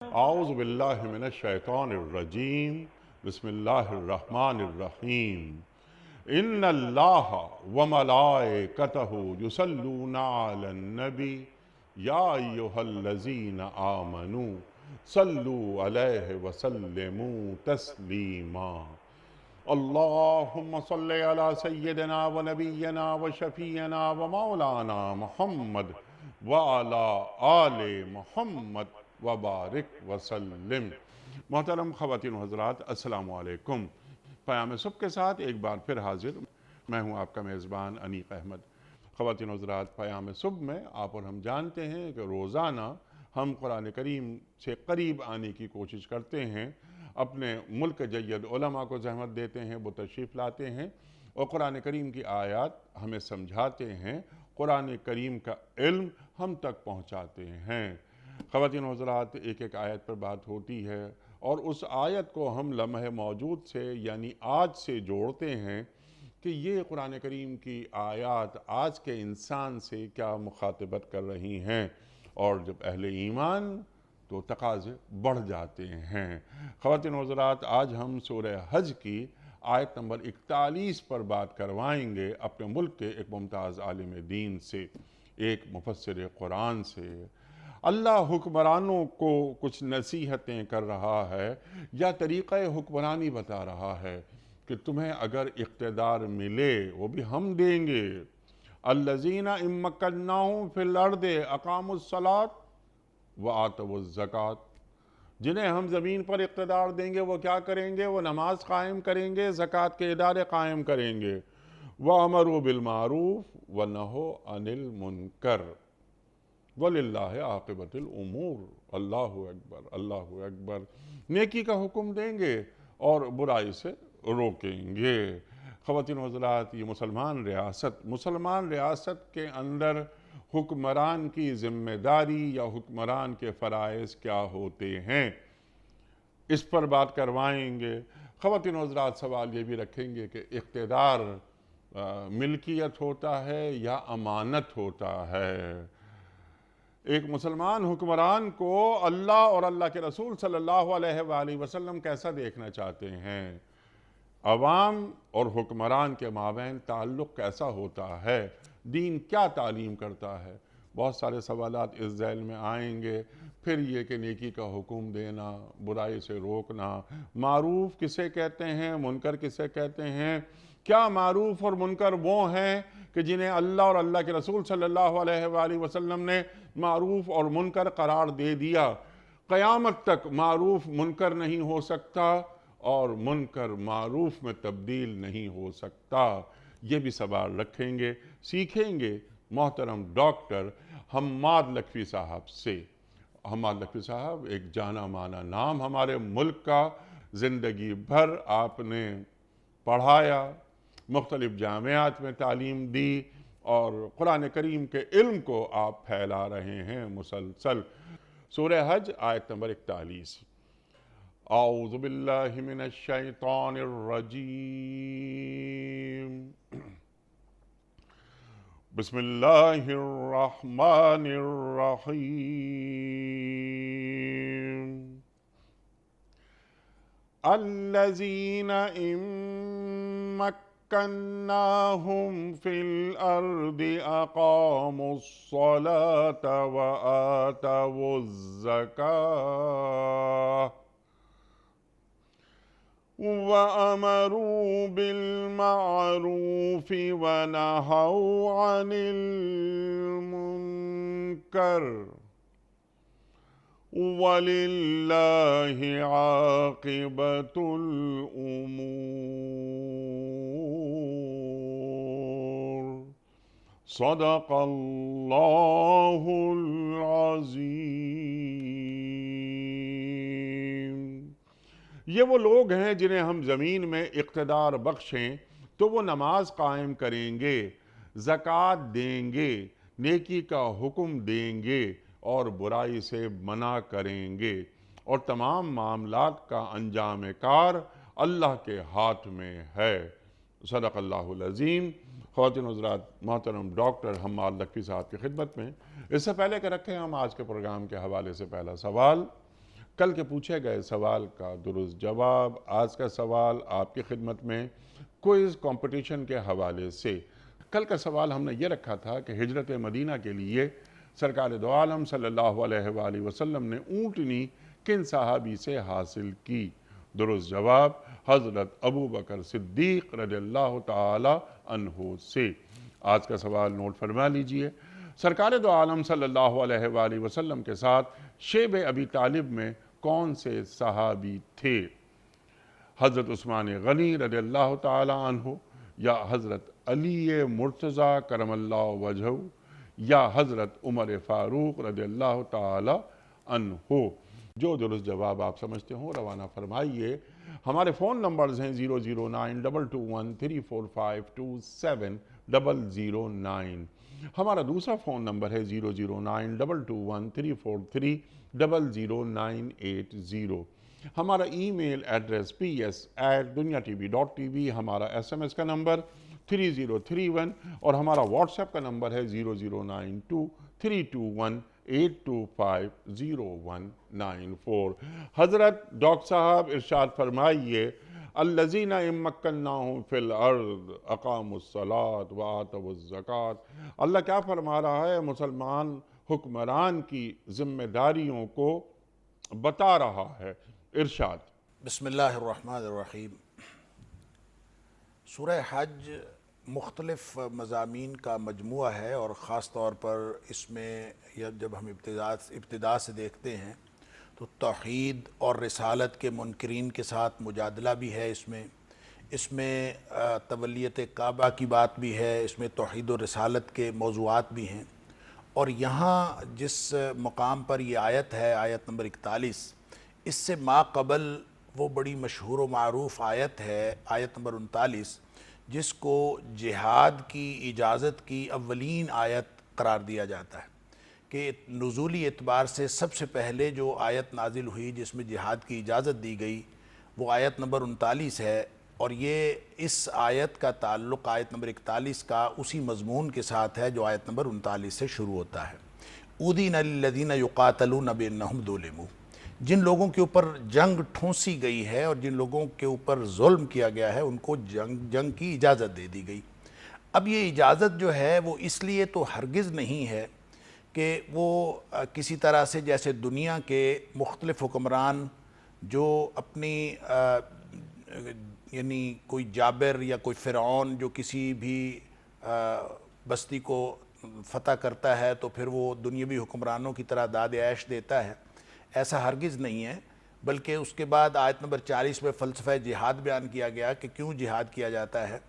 أعوذ بالله من الشيطان الرجيم بسم الله الرحمن الرحيم إن الله وملائكته يصلون على النبي يا أيها الذين آمنوا صلوا عليه وسلموا تسليما اللهم صل على سيدنا ونبينا وشفينا ومولانا محمد وعلى آل محمد وبارک وسلم۔ محترم خواتین و حضرات، السلام علیکم۔ پیام صبح کے ساتھ ایک بار پھر حاضر میں ہوں آپ کا میزبان انیق احمد۔ خواتین و حضرات، پیام صبح میں آپ اور ہم جانتے ہیں کہ روزانہ ہم قرآن کریم سے قریب آنے کی کوشش کرتے ہیں، اپنے ملک جید علماء کو زحمت دیتے ہیں، وہ تشریف لاتے ہیں اور قرآن کریم کی آیات ہمیں سمجھاتے ہیں، قرآن کریم کا علم ہم تک پہنچاتے ہیں۔ خواتین و حضرات، ایک ایک آیت پر بات ہوتی ہے اور اس آیت کو ہم لمحہ موجود سے یعنی آج سے جوڑتے ہیں کہ یہ قرآن کریم کی آیات آج کے انسان سے کیا مخاطبت کر رہی ہیں، اور جب اہل ایمان تو تقاضے بڑھ جاتے ہیں۔ خواتین و حضرات، آج ہم سورہ حج کی آیت نمبر 41 پر بات کروائیں گے اپنے ملک کے ایک ممتاز عالم دین سے، ایک مفسر قرآن سے۔ اللہ حکمرانوں کو کچھ نصیحتیں کر رہا ہے یا طریقہ حکمرانی بتا رہا ہے کہ تمہیں اگر اقتدار ملے وہ بھی ہم دیں گے۔ الذین ان مکناہم فی الارض اقاموا الصلاۃ وآتوا الزکوٰۃ، جنہیں ہم زمین پر اقتدار دیں گے وہ کیا کریں گے؟ وہ نماز قائم کریں گے، زکوٰۃ کے ادارے قائم کریں گے۔ وَأَمَرُوا بِالْمَعْرُوفِ وَنَهَوْا عَنِ الْمُنکَرِ وَلِلَّهِ عَاقِبَةُ الْأُمُورِ۔ اللہ اکبر، اللہ اکبر۔ نیکی کا حکم دیں گے اور برائی سے روکیں گے۔ خواتین و حضرات، یہ مسلمان ریاست کے اندر حکمران کی ذمہ داری یا حکمران کے فرائض کیا ہوتے ہیں، اس پر بات کروائیں گے۔ خواتین و حضرات، سوال یہ بھی رکھیں گے کہ اقتدار ملکیت ہوتا ہے یا امانت ہوتا ہے؟ ایک مسلمان حکمران کو اللہ اور اللہ کے رسول صلی اللہ علیہ وآلہ وسلم کیسا دیکھنا چاہتے ہیں؟ عوام اور حکمران کے مابین تعلق کیسا ہوتا ہے؟ دین کیا تعلیم کرتا ہے؟ بہت سارے سوالات اس ذیل میں آئیں گے۔ پھر یہ کہ نیکی کا حکم دینا، برائی سے روکنا، معروف کسے کہتے ہیں، منکر کسے کہتے ہیں؟ کیا معروف اور منکر وہ ہیں کہ جنہیں اللہ اور اللہ کے رسول صلی اللہ علیہ وآلہ وسلم نے معروف اور منکر قرار دے دیا؟ قیامت تک معروف منکر نہیں ہو سکتا اور منکر معروف میں تبدیل نہیں ہو سکتا۔ یہ بھی سوال رکھیں گے، سیکھیں گے محترم ڈاکٹر حماد لکھوی صاحب سے۔ حماد لکھوی صاحب ایک جانا مانا نام ہمارے ملک کا، زندگی بھر آپ نے پڑھایا، مختلف جامعات میں تعلیم دی اور قرآن کریم کے علم کو آپ پھیلا رہے ہیں مسلسل۔ سورہ حج آیت نمبر 41۔ اعوذ باللہ من الشیطان الرجیم، بسم اللہ الرحمن الرحیم۔ الذین ان مکناہم فی الارض اقاموا الصلاة وآتوا الزکاة وَأَمَرُوا بِالْمَعْرُوفِ وَنَهَوْا عَنِ الْمُنكَرِ وَلِلَّهِ عَاقِبَةُ الْأُمُورِ۔ صدق اللہ العظیم۔ یہ وہ لوگ ہیں جنہیں ہم زمین میں اقتدار بخشیں تو وہ نماز قائم کریں گے، زکوٰۃ دیں گے، نیکی کا حکم دیں گے اور برائی سے منع کریں گے، اور تمام معاملات کا انجام کار اللہ کے ہاتھ میں ہے۔ صدق اللہ العظیم۔ خواتین و حضرات، محترم ڈاکٹر حماد لکھوی صاحب کی خدمت میں اس سے پہلے کہ رکھیں ہم آج کے پروگرام کے حوالے سے پہلا سوال کل کے پوچھے گئے سوال کا درست جواب. آج کا سوال آپ کی خدمت میں کوئز کمپٹیشن کے حوالے سے. کل کا سوال ہم نے یہ رکھا تھا کہ ہجرت مدینہ کے لیے سرکار دو عالم صلی اللہ علیہ وآلہ وسلم نے اونٹنی کن صحابی سے حاصل کی؟ درست جواب حضرت ابو بکر صدیق رضی اللہ تعالی عنہ سے. آج کا سوال نوٹ فرما لیجئے. سرکار دو عالم صلی اللہ علیہ وآلہ وسلم کے ساتھ شیب ابی طالب میں کون سے صحابی تھے؟ حضرت عثمان غنی رضی اللہ تعالی عنہ، یا حضرت علی مرتضی کرم اللہ وجہہ، یا حضرت عمر فاروق رضی اللہ تعالی عنہ؟ جو درست جواب آپ سمجھتے ہوں روانہ فرمائیے. ہمارے فون نمبرز ہیں 00922134527 ہمارا دوسرا فون نمبر ہے 009221343000980. ہمارا ای میل ایڈریس ps@dunyatv.tv، ہمارا SMS کا نمبر 3031 اور ہمارا واٹس ایپ کا نمبر ہے 0092321825019 حضرت ڈاکٹر صاحب ارشاد فرمائیے الذین ان مکناہم فی الارض اقاموا الصلاۃ وآتوا الزکوٰۃ. اللہ کیا فرما رہا ہے؟ مسلمان حکمران کی ذمہ داریوں کو بتا رہا ہے. ارشاد. بسم اللہ الرحمن الرحیم. سورہ حج مختلف مضامین کا مجموعہ ہے، اور خاص طور پر اس میں جب ہم ابتدا سے دیکھتے ہیں تو توحید اور رسالت کے منکرین کے ساتھ مجادلہ بھی ہے. اس میں تولیت کعبہ کی بات بھی ہے، اس میں توحید و رسالت کے موضوعات بھی ہیں. اور یہاں جس مقام پر یہ آیت ہے، آیت نمبر 41، اس سے ما قبل وہ بڑی مشہور و معروف آیت ہے، آیت نمبر 39، جس کو جہاد کی اجازت کی اولین آیت قرار دیا جاتا ہے کہ نزولی اعتبار سے سب سے پہلے جو آیت نازل ہوئی جس میں جہاد کی اجازت دی گئی وہ آیت نمبر 39 ہے. اور یہ اس آیت کا تعلق آیت نمبر 41 کا اسی مضمون کے ساتھ ہے جو آیت نمبر 39 سے شروع ہوتا ہے. اُذِنَ لِلَّذِينَ يُقَاتَلُونَ بِأَنَّهُمْ ظُلِمُوا. جن لوگوں کے اوپر جنگ ٹھونسی گئی ہے اور جن لوگوں کے اوپر ظلم کیا گیا ہے ان کو جنگ کی اجازت دے دی گئی. اب یہ اجازت جو ہے وہ اس لیے تو ہرگز نہیں ہے کہ وہ کسی طرح سے جیسے دنیا کے مختلف حکمران جو اپنی یعنی کوئی جابر یا کوئی فرعون جو کسی بھی بستی کو فتح کرتا ہے تو پھر وہ دنیاوی حکمرانوں کی طرح داد عیش دیتا ہے، ایسا ہرگز نہیں ہے. بلکہ اس کے بعد آیت نمبر 40 میں فلسفہ جہاد بیان کیا گیا کہ کیوں جہاد کیا جاتا ہے.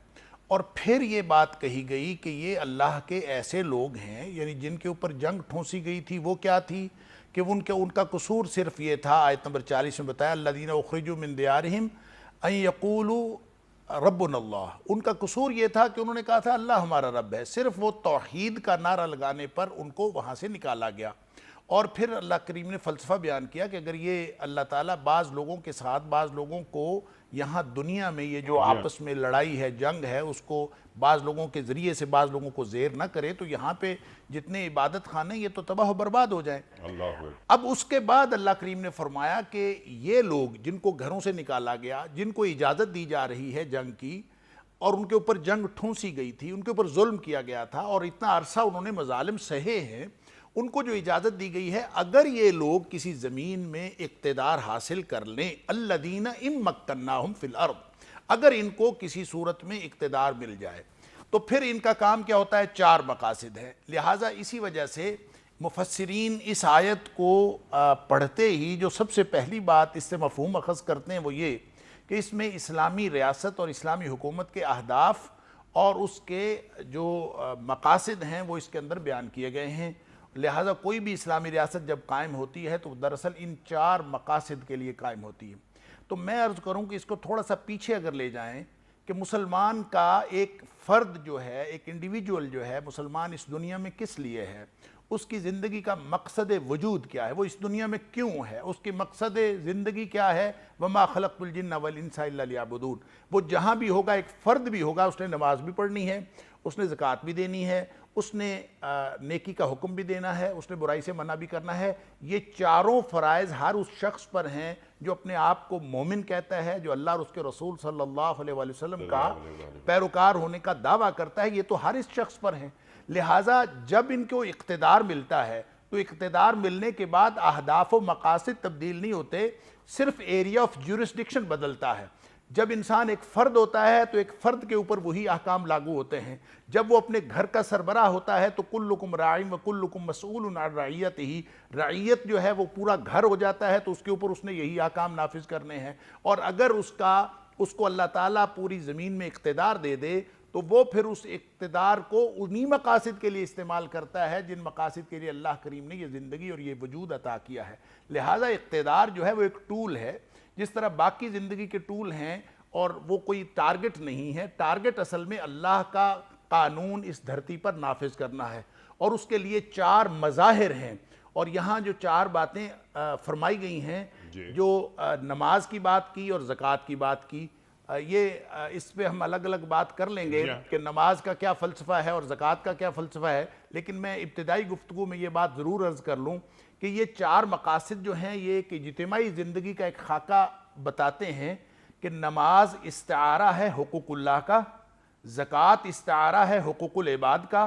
اور پھر یہ بات کہی گئی کہ یہ اللہ کے ایسے لوگ ہیں، یعنی جن کے اوپر جنگ ٹھونسی گئی تھی وہ کیا تھی کہ ان کا قصور صرف یہ تھا. آیت نمبر 40 میں بتایا الذین اخرجوا من دیارہم ان یقولوا ربنا اللہ. ان کا قصور یہ تھا کہ انہوں نے کہا تھا اللہ ہمارا رب ہے. صرف وہ توحید کا نعرہ لگانے پر ان کو وہاں سے نکالا گیا. اور پھر اللہ کریم نے فلسفہ بیان کیا کہ اگر یہ اللہ تعالیٰ بعض لوگوں کے ساتھ بعض لوگوں کو یہاں دنیا میں یہ جو آپس میں لڑائی ہے، جنگ ہے، اس کو بعض لوگوں کے ذریعے سے بعض لوگوں کو زیر نہ کرے تو یہاں پہ جتنے عبادت خانے یہ تو تباہ و برباد ہو جائیں. اب اس کے بعد اللہ کریم نے فرمایا کہ یہ لوگ جن کو گھروں سے نکالا گیا، جن کو اجازت دی جا رہی ہے جنگ کی اور ان کے اوپر جنگ ٹھونسی گئی تھی، ان کے اوپر ظلم کیا گیا تھا اور اتنا عرصہ انہوں نے مظالم سہے ہیں، ان کو جو اجازت دی گئی ہے اگر یہ لوگ کسی زمین میں اقتدار حاصل کر لیں، الذین ان مکناہم فی الارض، اگر ان کو کسی صورت میں اقتدار مل جائے تو پھر ان کا کام کیا ہوتا ہے؟ 4 مقاصد ہیں. لہٰذا اسی وجہ سے مفسرین اس آیت کو پڑھتے ہی جو سب سے پہلی بات اس سے مفہوم اخذ کرتے ہیں وہ یہ کہ اس میں اسلامی ریاست اور اسلامی حکومت کے اہداف اور اس کے جو مقاصد ہیں وہ اس کے اندر بیان کیے گئے ہیں. لہٰذا کوئی بھی اسلامی ریاست جب قائم ہوتی ہے تو دراصل ان 4 مقاصد کے لیے قائم ہوتی ہے. تو میں عرض کروں کہ اس کو تھوڑا سا پیچھے اگر لے جائیں کہ مسلمان کا ایک فرد جو ہے، ایک انڈیویجول جو ہے، مسلمان اس دنیا میں کس لیے ہے، اس کی زندگی کا مقصد وجود کیا ہے، وہ اس دنیا میں کیوں ہے، اس کی مقصد زندگی کیا ہے، وَمَا خَلَقْتُ الْجِنَّ وَالْإِنسَ إِلَّا لِيَعْبُدُونَ. وہ جہاں بھی ہوگا ایک فرد بھی ہوگا، اس نے نماز بھی پڑھنی ہے، اس نے زکوٰۃ بھی دینی ہے، اس نے نیکی کا حکم بھی دینا ہے، اس نے برائی سے منع بھی کرنا ہے۔ یہ چاروں فرائض ہر اس شخص پر ہیں جو اپنے آپ کو مومن کہتا ہے، جو اللہ اور اس کے رسول صلی اللہ علیہ وآلہ وسلم کا پیروکار ہونے کا دعویٰ کرتا ہے، یہ تو ہر اس شخص پر ہیں۔ لہٰذا جب ان کو اقتدار ملتا ہے تو اقتدار ملنے کے بعد اہداف و مقاصد تبدیل نہیں ہوتے، صرف ایریا آف جورسڈکشن بدلتا ہے۔ جب انسان ایک فرد ہوتا ہے تو ایک فرد کے اوپر وہی احکام لاگو ہوتے ہیں۔ جب وہ اپنے گھر کا سربراہ ہوتا ہے تو کلکم راعٍ وکلکم مسئول عن رعیتہ، رعیت جو ہے وہ پورا گھر ہو جاتا ہے تو اس کے اوپر اس نے یہی احکام نافذ کرنے ہیں۔ اور اگر اس کو اللہ تعالیٰ پوری زمین میں اقتدار دے دے تو وہ پھر اس اقتدار کو انہی مقاصد کے لیے استعمال کرتا ہے جن مقاصد کے لیے اللہ کریم نے یہ زندگی اور یہ وجود عطا کیا ہے۔ لہٰذا اقتدار جو ہے وہ ایک ٹول ہے، جس طرح باقی زندگی کے ٹول ہیں، اور وہ کوئی ٹارگٹ نہیں ہے۔ ٹارگٹ اصل میں اللہ کا قانون اس دھرتی پر نافذ کرنا ہے، اور اس کے لیے 4 مظاہر ہیں۔ اور یہاں جو 4 باتیں فرمائی گئی ہیں، جو نماز کی بات کی اور زکوٰۃ کی بات کی، یہ اس پہ ہم الگ الگ بات کر لیں گے کہ نماز کا کیا فلسفہ ہے اور زکوٰۃ کا کیا فلسفہ ہے، لیکن میں ابتدائی گفتگو میں یہ بات ضرور عرض کر لوں کہ یہ 4 مقاصد جو ہیں یہ ایک اجتماعی زندگی کا ایک خاکہ بتاتے ہیں کہ نماز استعارہ ہے حقوق اللہ کا، زکوٰۃ استعارہ ہے حقوق العباد کا،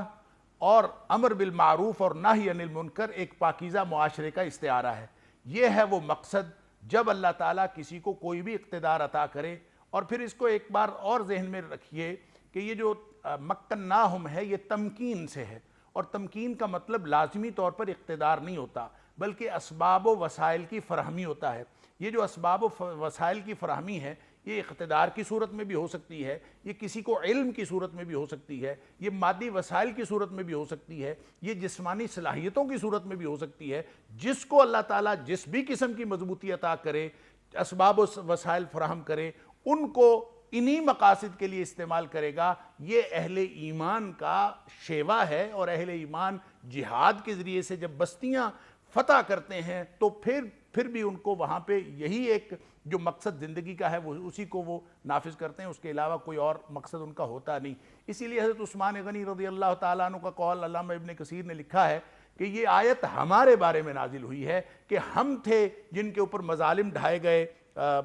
اور امر بالمعروف اور نہی عن المنکر ایک پاکیزہ معاشرے کا استعارہ ہے۔ یہ ہے وہ مقصد جب اللہ تعالیٰ کسی کو کوئی بھی اقتدار عطا کرے۔ اور پھر اس کو ایک بار اور ذہن میں رکھیے کہ یہ جو مکناہم ہے یہ تمکین سے ہے، اور تمکین کا مطلب لازمی طور پر اقتدار نہیں ہوتا بلکہ اسباب و وسائل کی فراہمی ہوتا ہے۔ یہ جو اسباب و وسائل کی فراہمی ہے یہ اقتدار کی صورت میں بھی ہو سکتی ہے، یہ کسی کو علم کی صورت میں بھی ہو سکتی ہے، یہ مادی وسائل کی صورت میں بھی ہو سکتی ہے، یہ جسمانی صلاحیتوں کی صورت میں بھی ہو سکتی ہے۔ جس کو اللہ تعالیٰ جس بھی قسم کی مضبوطی عطا کرے، اسباب و وسائل فراہم کرے، ان کو انہی مقاصد کے لیے استعمال کرے گا۔ یہ اہل ایمان کا شیوا ہے، اور اہل ایمان جہاد کے ذریعے سے جب بستیاں فتح کرتے ہیں تو پھر بھی ان کو وہاں پہ یہی ایک جو مقصد زندگی کا ہے وہ اسی کو وہ نافذ کرتے ہیں، اس کے علاوہ کوئی اور مقصد ان کا ہوتا نہیں۔ اسی لیے حضرت عثمان غنی رضی اللہ تعالیٰ عنہ کا قول علامہ ابن کثیر نے لکھا ہے کہ یہ آیت ہمارے بارے میں نازل ہوئی ہے کہ ہم تھے جن کے اوپر مظالم ڈھائے گئے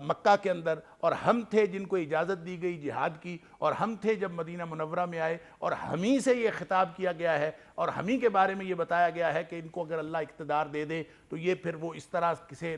مکہ کے اندر، اور ہم تھے جن کو اجازت دی گئی جہاد کی، اور ہم تھے جب مدینہ منورہ میں آئے، اور ہمیں سے یہ خطاب کیا گیا ہے، اور ہمیں کے بارے میں یہ بتایا گیا ہے کہ ان کو اگر اللہ اقتدار دے دے تو یہ پھر وہ اس طرح کسی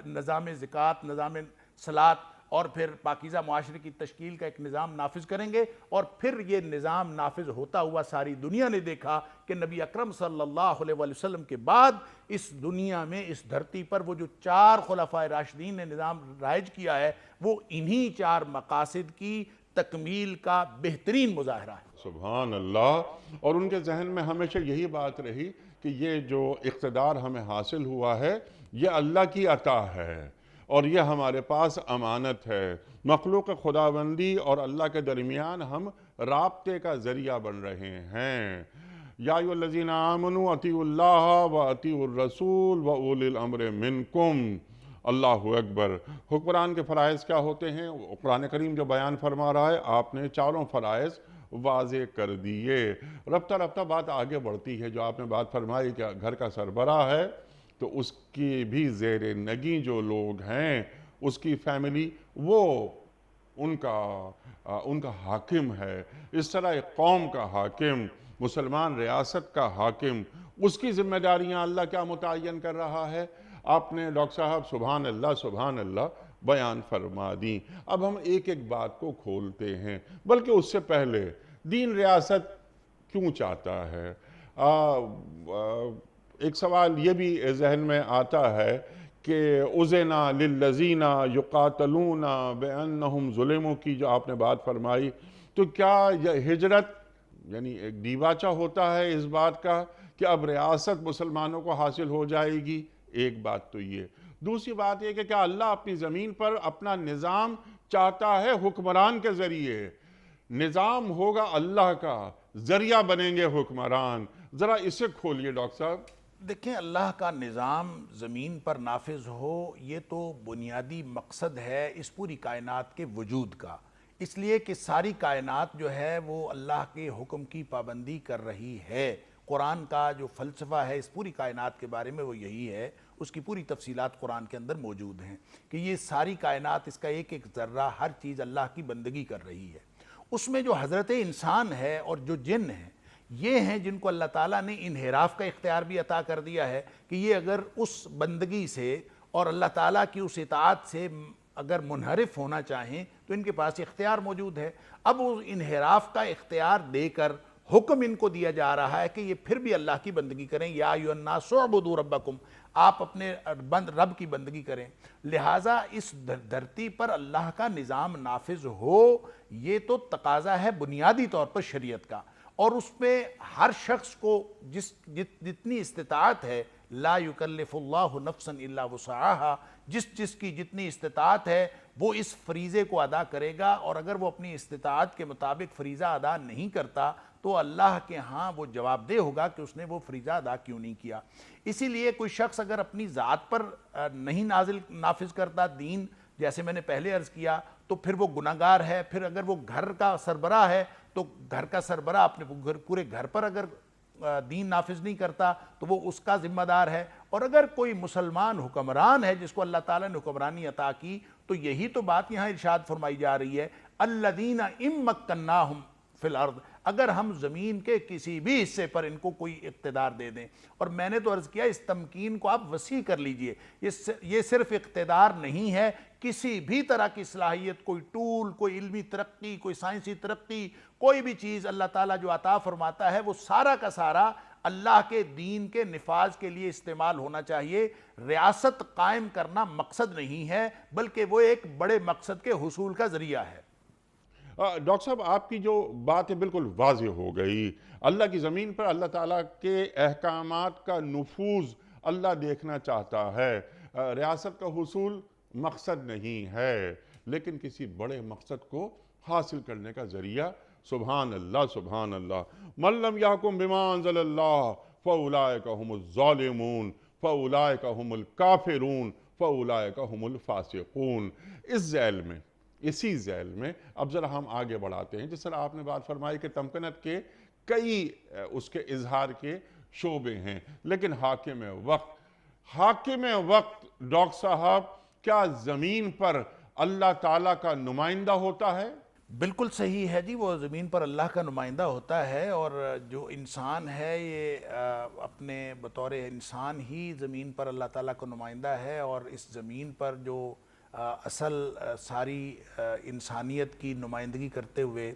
نظام زکوٰۃ، نظام صلاۃ اور پھر پاکیزہ معاشرے کی تشکیل کا ایک نظام نافذ کریں گے۔ اور پھر یہ نظام نافذ ہوتا ہوا ساری دنیا نے دیکھا کہ نبی اکرم صلی اللہ علیہ وآلہ وسلم کے بعد اس دنیا میں، اس دھرتی پر وہ جو 4 خلفائے راشدین نے نظام رائج کیا ہے وہ انہی 4 مقاصد کی تکمیل کا بہترین مظاہرہ ہے۔ سبحان اللہ۔ اور ان کے ذہن میں ہمیشہ یہی بات رہی کہ یہ جو اقتدار ہمیں حاصل ہوا ہے یہ اللہ کی عطا ہے، اور یہ ہمارے پاس امانت ہے۔ مخلوق خداوندی اور اللہ کے درمیان ہم رابطے کا ذریعہ بن رہے ہیں۔ یا ایھا الذین آمنوا اطیعوا اللہ و اطیعوا الرسول و اولی الامر منکم۔ اللہ اکبر۔ حکمران کے فرائض کیا ہوتے ہیں؟ قرآن کریم جو بیان فرما رہا ہے، آپ نے 4 فرائض واضح کر دیے۔ رفتہ رفتہ بات آگے بڑھتی ہے۔ جو آپ نے بات فرمائی کہ گھر کا سربراہ ہے تو اس کی بھی زیر نگیں جو لوگ ہیں، اس کی فیملی، وہ ان کا حاکم ہے۔ اس طرح ایک قوم کا حاکم، مسلمان ریاست کا حاکم، اس کی ذمہ داریاں اللہ کیا متعین کر رہا ہے؟ آپ نے ڈاکٹر صاحب سبحان اللہ بیان فرما دیں۔ اب ہم ایک ایک بات کو کھولتے ہیں، بلکہ اس سے پہلے دین ریاست کیوں چاہتا ہے؟ ایک سوال یہ بھی ذہن میں آتا ہے کہ اُذِنَ لِلَّذِينَ يُقَاتَلُونَ بِأَنَّهُمْ ظُلِمُوا کی جو آپ نے بات فرمائی، تو کیا یہ ہجرت یعنی ایک دیباچہ ہوتا ہے اس بات کا کہ اب ریاست مسلمانوں کو حاصل ہو جائے گی؟ ایک بات تو یہ۔ دوسری بات یہ کہ کیا اللہ اپنی زمین پر اپنا نظام چاہتا ہے حکمران کے ذریعے؟ نظام ہوگا اللہ کا، ذریعہ بنیں گے حکمران۔ ذرا اسے کھولیے ڈاکٹر صاحب۔ دیکھیں، اللہ کا نظام زمین پر نافذ ہو یہ تو بنیادی مقصد ہے اس پوری کائنات کے وجود کا۔ اس لیے کہ ساری کائنات جو ہے وہ اللہ کے حکم کی پابندی کر رہی ہے۔ قرآن کا جو فلسفہ ہے اس پوری کائنات کے بارے میں وہ یہی ہے، اس کی پوری تفصیلات قرآن کے اندر موجود ہیں کہ یہ ساری کائنات، اس کا ایک ایک ذرہ، ہر چیز اللہ کی بندگی کر رہی ہے۔ اس میں جو حضرت انسان ہے اور جو جن ہیں، یہ ہیں جن کو اللہ تعالیٰ نے انحراف کا اختیار بھی عطا کر دیا ہے کہ یہ اگر اس بندگی سے اور اللہ تعالیٰ کی اس اطاعت سے اگر منحرف ہونا چاہیں تو ان کے پاس اختیار موجود ہے۔ اب وہ انحراف کا اختیار دے کر حکم ان کو دیا جا رہا ہے کہ یہ پھر بھی اللہ کی بندگی کریں، یا ایھا الناس اعبدوا ربکم، آپ اپنے رب کی بندگی کریں۔ لہٰذا اس دھرتی پر اللہ کا نظام نافذ ہو، یہ تو تقاضا ہے بنیادی طور پر شریعت کا، اور اس پہ ہر شخص کو جتنی استطاعت ہے، لا یکلف اللہ نفسا الا وسعہا، جس کی جتنی استطاعت ہے وہ اس فریضے کو ادا کرے گا، اور اگر وہ اپنی استطاعت کے مطابق فریضہ ادا نہیں کرتا تو اللہ کے ہاں وہ جواب دہ ہوگا کہ اس نے وہ فریضہ ادا کیوں نہیں کیا۔ اسی لیے کوئی شخص اگر اپنی ذات پر نہیں نافذ کرتا دین، جیسے میں نے پہلے عرض کیا، تو پھر وہ گناہگار ہے۔ پھر اگر وہ گھر کا سربراہ ہے تو گھر کا سربراہ اپنے پورے گھر پر اگر دین نافذ نہیں کرتا تو وہ اس کا ذمہ دار ہے۔ اور اگر کوئی مسلمان حکمران ہے جس کو اللہ تعالیٰ نے حکمرانی عطا کی، تو یہی تو بات یہاں ارشاد فرمائی جا رہی ہے، الذین ان مکناہم فی الارض، اگر ہم زمین کے کسی بھی حصے پر ان کو کوئی اقتدار دے دیں۔ اور میں نے تو عرض کیا اس تمکین کو آپ وسیع کر لیجئے، یہ صرف اقتدار نہیں ہے، کسی بھی طرح کی صلاحیت، کوئی ٹول، کوئی علمی ترقی، کوئی سائنسی ترقی، کوئی بھی چیز اللہ تعالیٰ جو عطا فرماتا ہے وہ سارا کا سارا اللہ کے دین کے نفاذ کے لیے استعمال ہونا چاہیے۔ ریاست قائم کرنا مقصد نہیں ہے، بلکہ وہ ایک بڑے مقصد کے حصول کا ذریعہ ہے۔ ڈاکٹر صاحب، آپ کی جو بات ہے بالکل واضح ہو گئی۔ اللہ کی زمین پر اللہ تعالیٰ کے احکامات کا نفوذ اللہ دیکھنا چاہتا ہے۔ ریاست کا حصول مقصد نہیں ہے، لیکن کسی بڑے مقصد کو حاصل کرنے کا ذریعہ۔ سبحان اللہ، سبحان اللہ۔ من لم یحکم بما انزل اللہ فاولئک هم الظالمون فاولئک هم الکافرون فاولئک هم الفاسقون۔ اسی ذیل میں اب ذرا ہم آگے بڑھاتے ہیں۔ جس طرح آپ نے بات فرمائی کہ تمکنت کے کئی اس کے اظہار کے شعبے ہیں، لیکن حاکم وقت ڈاکٹر صاحب کیا زمین پر اللہ تعالیٰ کا نمائندہ ہوتا ہے؟ بالکل صحیح ہے جی، وہ زمین پر اللہ کا نمائندہ ہوتا ہے، اور جو انسان ہے یہ اپنے بطور انسان ہی زمین پر اللہ تعالیٰ کا نمائندہ ہے، اور اس زمین پر جو اصل ساری انسانیت کی نمائندگی کرتے ہوئے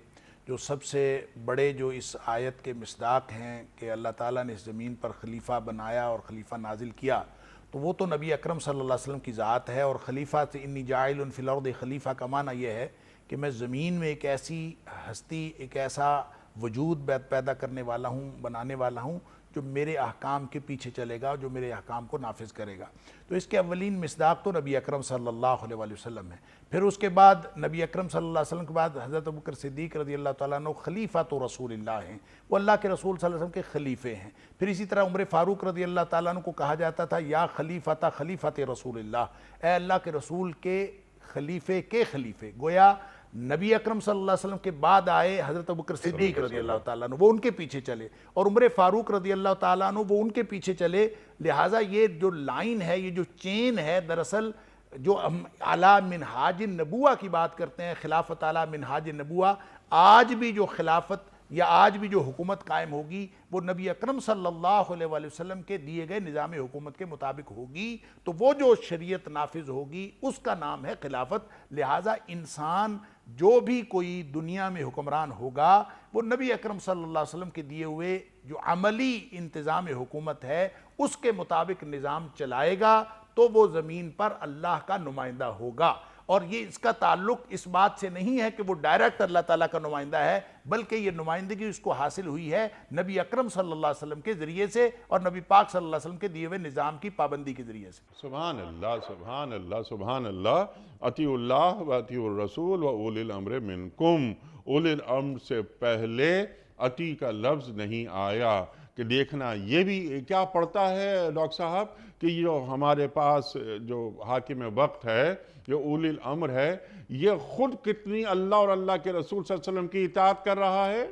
جو سب سے بڑے جو اس آیت کے مصداق ہیں کہ اللہ تعالیٰ نے اس زمین پر خلیفہ بنایا اور خلیفہ نازل کیا، تو وہ تو نبی اکرم صلی اللہ علیہ وسلم کی ذات ہے۔ اور خلیفہ سے انی جاعل فی الارض خلیفہ کا معنی یہ ہے کہ میں زمین میں ایک ایسی ہستی، ایک ایسا وجود پیدا کرنے والا ہوں، بنانے والا ہوں جو میرے احکام کے پیچھے چلے گا، جو میرے احکام کو نافذ کرے گا۔ تو اس کے اولین مصداق تو نبی اکرم صلی اللہ علیہ وسلم ہے۔ پھر اس کے بعد نبی اکرم صلی اللہ علیہ وسلم کے بعد حضرت ابوبکر صدیق رضی اللہ تعالیٰ عنہ خلیفۃ رسول اللہ ہیں، وہ اللہ کے رسول صلی اللہ علیہ وسلم کے خلیفے ہیں۔ پھر اسی طرح عمر فاروق رضی اللہ تعالیٰ عنہ کو کہا جاتا تھا یا خلیفۃ رسول اللہ، اے اللہ کے رسول کے خلیفے کے خلیفے، گویا نبی اکرم صلی اللہ علیہ وسلم کے بعد آئے حضرت ابوبکر صدیق رضی اللہ تعالیٰ عنہ، وہ ان کے پیچھے چلے، اور عمر فاروق رضی اللہ تعالیٰ عنہ وہ ان کے پیچھے چلے۔ لہٰذا یہ جو لائن ہے، یہ جو چین ہے، دراصل جو ہم اعلیٰ منہاج النبوہ کی بات کرتے ہیں، خلافت اعلیٰ منہاج النبوہ، آج بھی جو خلافت یا آج بھی جو حکومت قائم ہوگی وہ نبی اکرم صلی اللہ علیہ وسلم کے دیے گئے نظام حکومت کے مطابق ہوگی، تو وہ جو شریعت نافذ ہوگی اس کا نام ہے خلافت۔ لہٰذا انسان جو بھی کوئی دنیا میں حکمران ہوگا وہ نبی اکرم صلی اللہ علیہ وسلم کے دیے ہوئے جو عملی انتظام حکومت ہے اس کے مطابق نظام چلائے گا، تو وہ زمین پر اللہ کا نمائندہ ہوگا۔ اور یہ اس کا تعلق اس بات سے نہیں ہے کہ وہ ڈائریکٹ اللہ تعالیٰ کا نمائندہ ہے، بلکہ یہ نمائندگی اس کو حاصل ہوئی ہے نبی اکرم صلی اللہ علیہ وسلم کے ذریعے سے اور نبی پاک صلی اللہ علیہ وسلم کے دیے ہوئے نظام کی پابندی کے ذریعے سے۔ سبحان اللہ، سبحان اللہ، سبحان اللہ۔ اطیعوا اللہ و اطیعوا الرسول و اولی الامر منکم۔ اولی الامر سے پہلے اطیع کا لفظ نہیں آیا، کہ دیکھنا یہ بھی کیا پڑتا ہے ڈاکٹر صاحب کہ جو ہمارے پاس جو حاکم وقت ہے، جو اولی الامر ہے، یہ خود کتنی اللہ اور اللہ کے رسول صلی اللہ علیہ وسلم کی اطاعت کر رہا ہے؟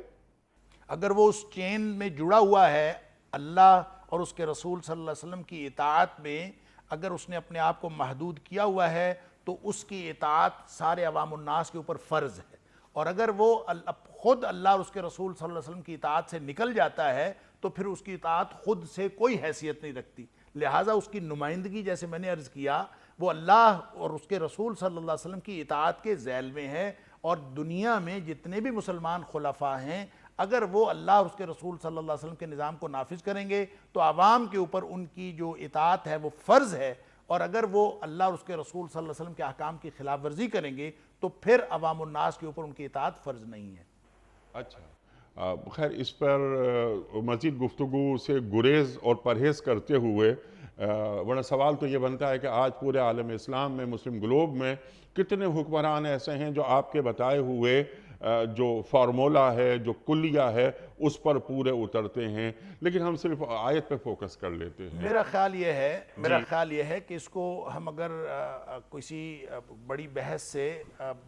اگر وہ اس چین میں جڑا ہوا ہے اللہ اور اس کے رسول صلی اللہ علیہ وسلم کی اطاعت میں، اگر اس نے اپنے آپ کو محدود کیا ہوا ہے تو اس کی اطاعت سارے عوام الناس کے اوپر فرض ہے، اور اگر وہ خود اللہ اور اس کے رسول صلی اللہ علیہ وسلم کی اطاعت سے نکل جاتا ہے تو پھر اس کی اطاعت خود سے کوئی حیثیت نہیں رکھتی، لہٰذا اس کی نمائندگی جیسے میں نے عرض کیا وہ اللہ اور اس کے رسول صلی اللہ علیہ وسلم کی اطاعت کے ذیل میں ہے، اور دنیا میں جتنے بھی مسلمان خلفاء ہیں اگر وہ اللہ اور اس کے رسول صلی اللہ علیہ وسلم کے نظام کو نافذ کریں گے تو عوام کے اوپر ان کی جو اطاعت ہے وہ فرض ہے، اور اگر وہ اللہ اور اس کے رسول صلی اللہ علیہ وسلم کے احکام کی خلاف ورزی کریں گے تو پھر عوام الناس کے اوپر ان کی اطاعت فرض نہیں ہے۔ اچھا، خیر اس پر مزید گفتگو سے گریز اور پرہیز کرتے ہوئے ورنہ سوال تو یہ بنتا ہے کہ آج پورے عالم اسلام میں، مسلم گلوب میں کتنے حکمران ایسے ہیں جو آپ کے بتائے ہوئے جو فارمولہ ہے، جو کلیہ ہے، اس پر پورے اترتے ہیں، لیکن ہم صرف آیت پہ فوکس کر لیتے ہیں۔ میرا خیال یہ ہے کہ اس کو ہم اگر کسی بڑی بحث سے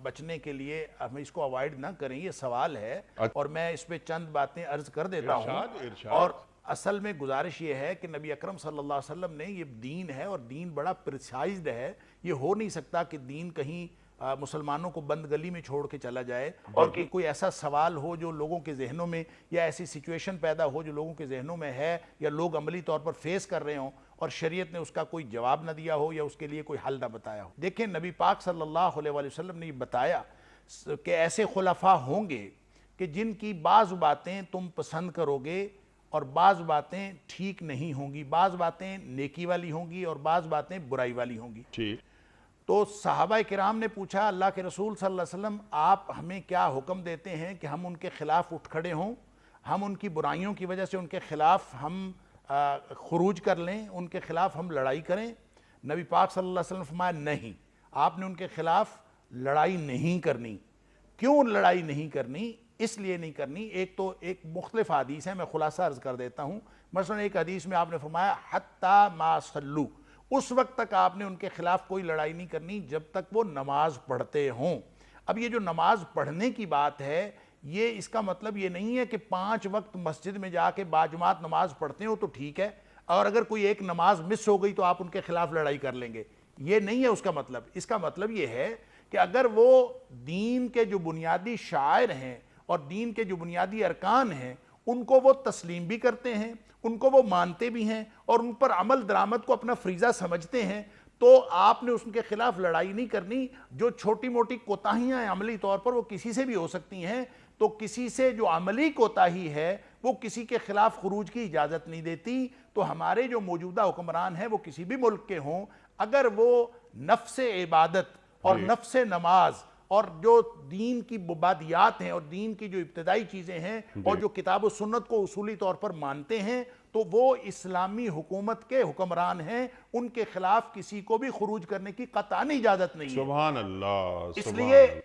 بچنے کے لیے ہم اس کو اوائڈ نہ کریں، یہ سوال ہے اور میں اس پہ چند باتیں عرض کر دیتا ہوں، اور اصل میں گزارش یہ ہے کہ نبی اکرم صلی اللہ علیہ وسلم نے، یہ دین ہے اور دین بڑا پریسائزڈ ہے، یہ ہو نہیں سکتا کہ دین کہیں مسلمانوں کو بند گلی میں چھوڑ کے چلا جائے اور کہ کوئی ایسا سوال ہو جو لوگوں کے ذہنوں میں، یا ایسی سچویشن پیدا ہو جو لوگوں کے ذہنوں میں ہے یا لوگ عملی طور پر فیس کر رہے ہوں اور شریعت نے اس کا کوئی جواب نہ دیا ہو یا اس کے لیے کوئی حل نہ بتایا ہو۔ دیکھیں نبی پاک صلی اللہ علیہ وسلم نے یہ بتایا کہ ایسے خلفاء ہوں گے کہ جن کی بعض باتیں تم پسند کرو گے اور بعض باتیں ٹھیک نہیں ہوں گی، بعض باتیں نیکی والی ہوں گی اور بعض باتیں برائی والی ہوں گی۔ تو صحابہ کرام نے پوچھا اللہ کے رسول صلی اللہ علیہ وسلم آپ ہمیں کیا حکم دیتے ہیں کہ ہم ان کے خلاف اٹھ کھڑے ہوں، ہم ان کی برائیوں کی وجہ سے ان کے خلاف ہم خروج کر لیں، ان کے خلاف ہم لڑائی کریں؟ نبی پاک صلی اللہ علیہ وسلم فرمایا نہیں، آپ نے ان کے خلاف لڑائی نہیں کرنی۔ کیوں لڑائی نہیں کرنی؟ اس لیے نہیں کرنی، ایک تو ایک مختلف حدیث ہے، میں خلاصہ عرض کر دیتا ہوں۔ مثلا ایک حدیث میں آپ نے فرمایا حتی ما صلو، اس وقت تک آپ نے ان کے خلاف کوئی لڑائی نہیں کرنی جب تک وہ نماز پڑھتے ہوں۔ اب یہ جو نماز پڑھنے کی بات ہے، یہ اس کا مطلب یہ نہیں ہے کہ 5 وقت مسجد میں جا کے باجماعت نماز پڑھتے ہو تو ٹھیک ہے، اور اگر کوئی ایک نماز مس ہو گئی تو آپ ان کے خلاف لڑائی کر لیں گے، یہ نہیں ہے اس کا مطلب۔ اس کا مطلب یہ ہے کہ اگر وہ دین کے جو بنیادی شعائر ہیں اور دین کے جو بنیادی ارکان ہیں ان کو وہ تسلیم بھی کرتے ہیں، ان کو وہ مانتے بھی ہیں اور ان پر عمل درآمد کو اپنا فریضہ سمجھتے ہیں، تو آپ نے اس کے خلاف لڑائی نہیں کرنی۔ جو چھوٹی موٹی کوتاہیاں ہیں عملی طور پر وہ کسی سے بھی ہو سکتی ہیں، تو کسی سے جو عملی کوتاہی ہے وہ کسی کے خلاف خروج کی اجازت نہیں دیتی۔ تو ہمارے جو موجودہ حکمران ہیں وہ کسی بھی ملک کے ہوں، اگر وہ نفس عبادت اور نفس نماز اور جو دین کی مبادیات ہیں اور دین کی جو ابتدائی چیزیں ہیں اور جو کتاب و سنت کو اصولی طور پر مانتے ہیں، تو وہ اسلامی حکومت کے حکمران ہیں، ان کے خلاف کسی کو بھی خروج کرنے کی قطعی اجازت نہیں ہے۔ سبحان اللہ۔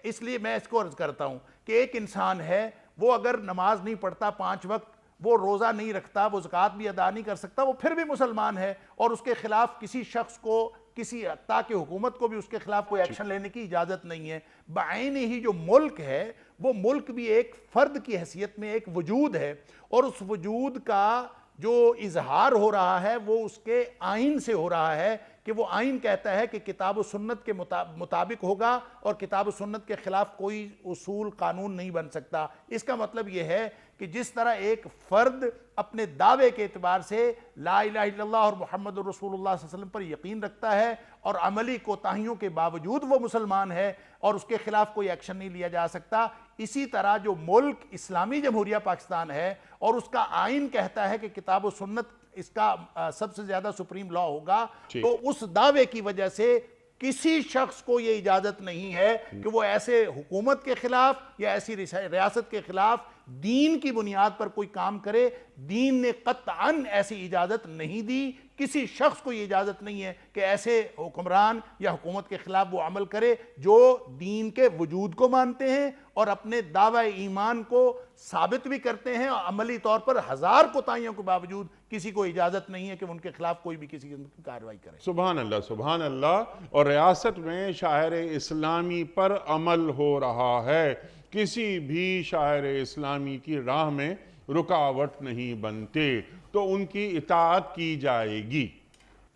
اس لیے میں اس کو عرض کرتا ہوں کہ ایک انسان ہے، وہ اگر نماز نہیں پڑھتا 5 وقت، وہ روزہ نہیں رکھتا، وہ زکوٰۃ بھی ادا نہیں کر سکتا، وہ پھر بھی مسلمان ہے، اور اس کے خلاف کسی شخص کو، کسی تاکہ حکومت کو بھی اس کے خلاف کوئی ایکشن لینے کی اجازت نہیں ہے۔ بعین ہی جو ملک ہے وہ ملک بھی ایک فرد کی حیثیت میں ایک وجود ہے، اور اس وجود کا جو اظہار ہو رہا ہے وہ اس کے آئین سے ہو رہا ہے کہ وہ آئین کہتا ہے کہ کتاب و سنت کے مطابق ہوگا اور کتاب و سنت کے خلاف کوئی اصول قانون نہیں بن سکتا۔ اس کا مطلب یہ ہے کہ جس طرح ایک فرد اپنے دعوے کے اعتبار سے لا الہ الا اللہ اور محمد رسول اللہ صلی اللہ علیہ وسلم پر یقین رکھتا ہے اور عملی کوتاہیوں کے باوجود وہ مسلمان ہے اور اس کے خلاف کوئی ایکشن نہیں لیا جا سکتا، اسی طرح جو ملک اسلامی جمہوریہ پاکستان ہے اور اس کا آئین کہتا ہے کہ کتاب و سنت اس کا سب سے زیادہ سپریم لا ہوگا، تو اس دعوے کی وجہ سے کسی شخص کو یہ اجازت نہیں ہے کہ وہ ایسے حکومت کے خلاف یا ایسی ریاست کے خلاف دین کی بنیاد پر کوئی کام کرے، دین نے قطعاً ایسی اجازت نہیں دی، کسی شخص کو یہ اجازت نہیں ہے کہ ایسے حکمران یا حکومت کے خلاف وہ عمل کرے جو دین کے وجود کو مانتے ہیں اور اپنے دعوی ایمان کو ثابت بھی کرتے ہیں، اور عملی طور پر ہزار کوتاہیوں کے باوجود کسی کو اجازت نہیں ہے کہ ان کے خلاف کوئی بھی کسی قسم کی کارروائی کرے۔ سبحان اللہ، سبحان اللہ۔ اور ریاست میں شاعر اسلامی پر عمل ہو رہا ہے، کسی بھی شاعر اسلامی کی راہ میں رکاوٹ نہیں بنتے، تو ان کی اطاعت کی جائے گی۔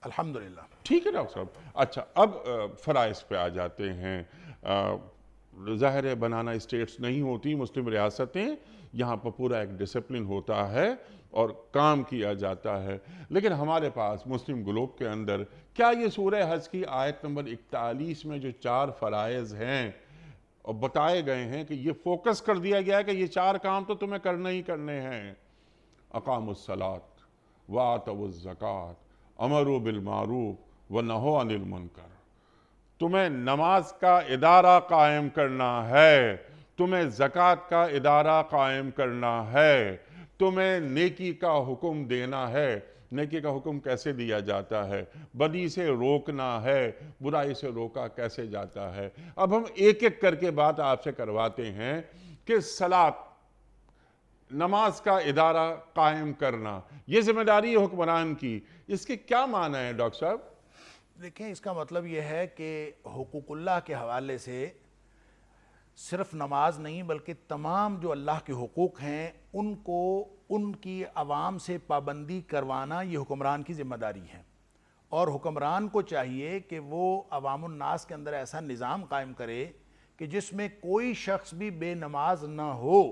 الحمدللہ۔ ٹھیک ہے ڈاکٹر صاحب۔ اچھا، اب فرائض پہ آ جاتے ہیں۔ ظاہر ہے بنانا اسٹیٹس نہیں ہوتی، مسلم ریاستیں، یہاں پر پورا ایک ڈسپلن ہوتا ہے اور کام کیا جاتا ہے، لیکن ہمارے پاس مسلم گلوب کے اندر کیا یہ سورہ حج کی آیت نمبر 41 میں جو 4 فرائض ہیں اور بتائے گئے ہیں کہ یہ فوکس کر دیا گیا ہے کہ یہ 4 کام تو تمہیں کرنے ہی کرنے ہیں، اقاموا الصلاۃ وآتوا الزکوٰۃ امروا بالمعروف ونہوا عن المنکر، تمہیں نماز کا ادارہ قائم کرنا ہے، تمہیں زکوٰۃ کا ادارہ قائم کرنا ہے، تمہیں نیکی کا حکم دینا ہے۔ نیکی کا حکم کیسے دیا جاتا ہے؟ بدی سے روکنا ہے، برائی سے روکا کیسے جاتا ہے؟ اب ہم ایک ایک کر کے بات آپ سے کرواتے ہیں کہ صلاۃ، نماز کا ادارہ قائم کرنا، یہ ذمہ داری ہے حکمران کی، اس کے کیا معنی ہے ڈاکٹر صاحب؟ دیکھیں، اس کا مطلب یہ ہے کہ حقوق اللہ کے حوالے سے صرف نماز نہیں بلکہ تمام جو اللہ کے حقوق ہیں ان کو، ان کی عوام سے پابندی کروانا یہ حکمران کی ذمہ داری ہے، اور حکمران کو چاہیے کہ وہ عوام الناس کے اندر ایسا نظام قائم کرے کہ جس میں کوئی شخص بھی بے نماز نہ ہو،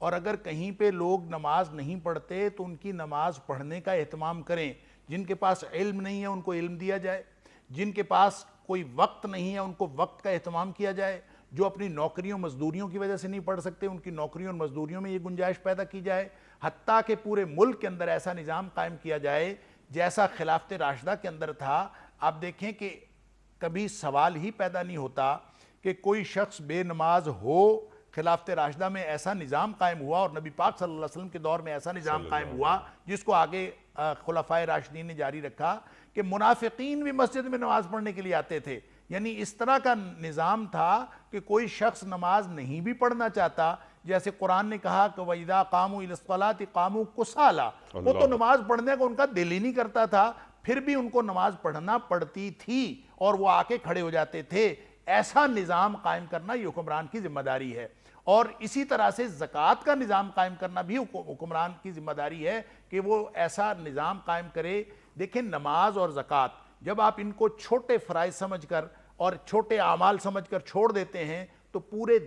اور اگر کہیں پہ لوگ نماز نہیں پڑھتے تو ان کی نماز پڑھنے کا اہتمام کریں، جن کے پاس علم نہیں ہے ان کو علم دیا جائے، جن کے پاس کوئی وقت نہیں ہے ان کو وقت کا اہتمام کیا جائے، جو اپنی نوکریوں مزدوریوں کی وجہ سے نہیں پڑھ سکتے ان کی نوکریوں اور مزدوریوں میں یہ گنجائش پیدا کی جائے، حتیٰ کہ پورے ملک کے اندر ایسا نظام قائم کیا جائے جیسا خلافت راشدہ کے اندر تھا۔ آپ دیکھیں کہ کبھی سوال ہی پیدا نہیں ہوتا کہ کوئی شخص بے نماز ہو، خلافت راشدہ میں ایسا نظام قائم ہوا، اور نبی پاک صلی اللہ علیہ وسلم کے دور میں ایسا نظام قائم ہوا جس کو آگے خلفائے راشدین نے جاری رکھا کہ منافقین بھی مسجد میں نماز پڑھنے کے لیے آتے تھے، یعنی اس طرح کا نظام تھا کہ کوئی شخص نماز نہیں بھی پڑھنا چاہتا، جیسے قرآن نے کہا کہ وَإِذَا قَامُوا إِلَى الصَّلَاةِ قَامُوا كُسَالَىٰ، وہ تو نماز پڑھنے کو ان کا دل ہی نہیں کرتا تھا، پھر بھی ان کو نماز پڑھنا پڑتی تھی اور وہ آ کے کھڑے ہو جاتے تھے۔ ایسا نظام قائم کرنا یہ حکمران کی ذمہ داری ہے، اور اسی طرح سے زکوٰۃ کا نظام قائم کرنا بھی حکمران کی ذمہ داری ہے کہ وہ ایسا نظام قائم کرے۔ دیکھیں، نماز اور زکوٰۃ جب آپ ان کو چھوٹے فرائض سمجھ کر اور چھوٹے اعمال سمجھ کر چھوڑ دیتے ہیں تو پورے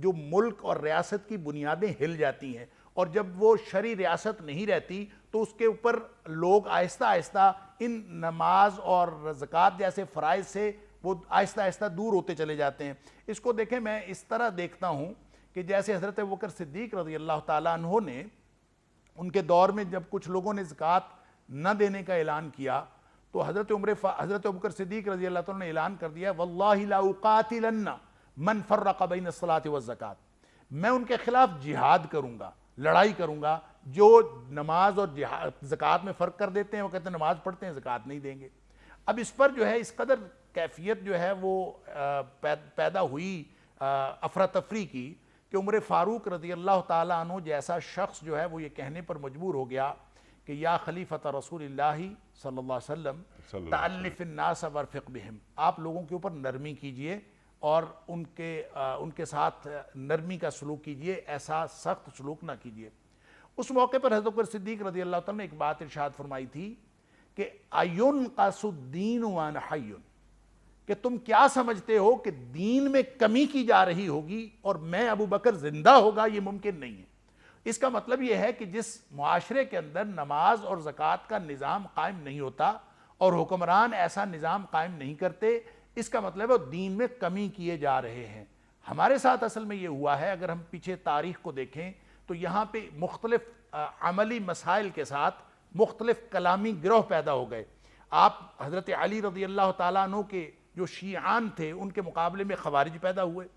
جو ملک اور ریاست کی بنیادیں ہل جاتی ہیں، اور جب وہ شرعی ریاست نہیں رہتی تو اس کے اوپر لوگ آہستہ آہستہ ان نماز اور زکوٰۃ جیسے فرائض سے وہ آہستہ آہستہ دور ہوتے چلے جاتے ہیں۔ اس کو دیکھیں، میں اس طرح دیکھتا ہوں کہ جیسے حضرت ابوبکر صدیق رضی اللہ تعالیٰ عنہ نے، ان کے دور میں جب کچھ لوگوں نے زکوٰۃ نہ دینے کا اعلان کیا تو حضرت ابوبکر صدیق رضی اللہ تعالیٰ نے اعلان کر دیا، وَاللَّهِ لَأُقَاتِلَنَّ مَنْ فَرَّقَ بَيْنَ الصَّلَاةِ وَالزَّكَاةِ، میں ان کے خلاف جہاد کروں گا، لڑائی کروں گا جو نماز اور زکوٰۃ میں فرق کر دیتے ہیں، وہ کہتے ہیں نماز پڑھتے ہیں زکوٰۃ نہیں دیں گے۔ اب اس پر جو ہے اس قدر کیفیت جو ہے وہ پیدا ہوئی افراتفری کی کہ عمر فاروق رضی اللہ تعالیٰ عنہ جیسا شخص جو ہے وہ یہ کہنے پر مجبور ہو گیا کہ یا خلیفۃ رسول اللہ صلی اللہ علیہ وسلم تعلف الناس ورفق بہم، آپ لوگوں کے اوپر نرمی کیجئے اور ان کے ساتھ نرمی کا سلوک کیجئے، ایسا سخت سلوک نہ کیجئے۔ اس موقع پر حضرت ابوبکر صدیق رضی اللہ تعالیٰ نے ایک بات ارشاد فرمائی تھی کہ اَيُنْقَصُ الدِّينُ وَأَنَا حَيٌّ، کہ تم کیا سمجھتے ہو کہ دین میں کمی کی جا رہی ہوگی اور میں ابو بکر زندہ ہوگا؟ یہ ممکن نہیں ہے۔ اس کا مطلب یہ ہے کہ جس معاشرے کے اندر نماز اور زکوٰۃ کا نظام قائم نہیں ہوتا اور حکمران ایسا نظام قائم نہیں کرتے، اس کا مطلب ہے دین میں کمی کیے جا رہے ہیں۔ ہمارے ساتھ اصل میں یہ ہوا ہے، اگر ہم پیچھے تاریخ کو دیکھیں تو یہاں پہ مختلف عملی مسائل کے ساتھ مختلف کلامی گروہ پیدا ہو گئے۔ آپ حضرت علی رضی اللہ تعالیٰ عنہ کے جو شیعان تھے ان کے مقابلے میں خوارج پیدا ہوئے۔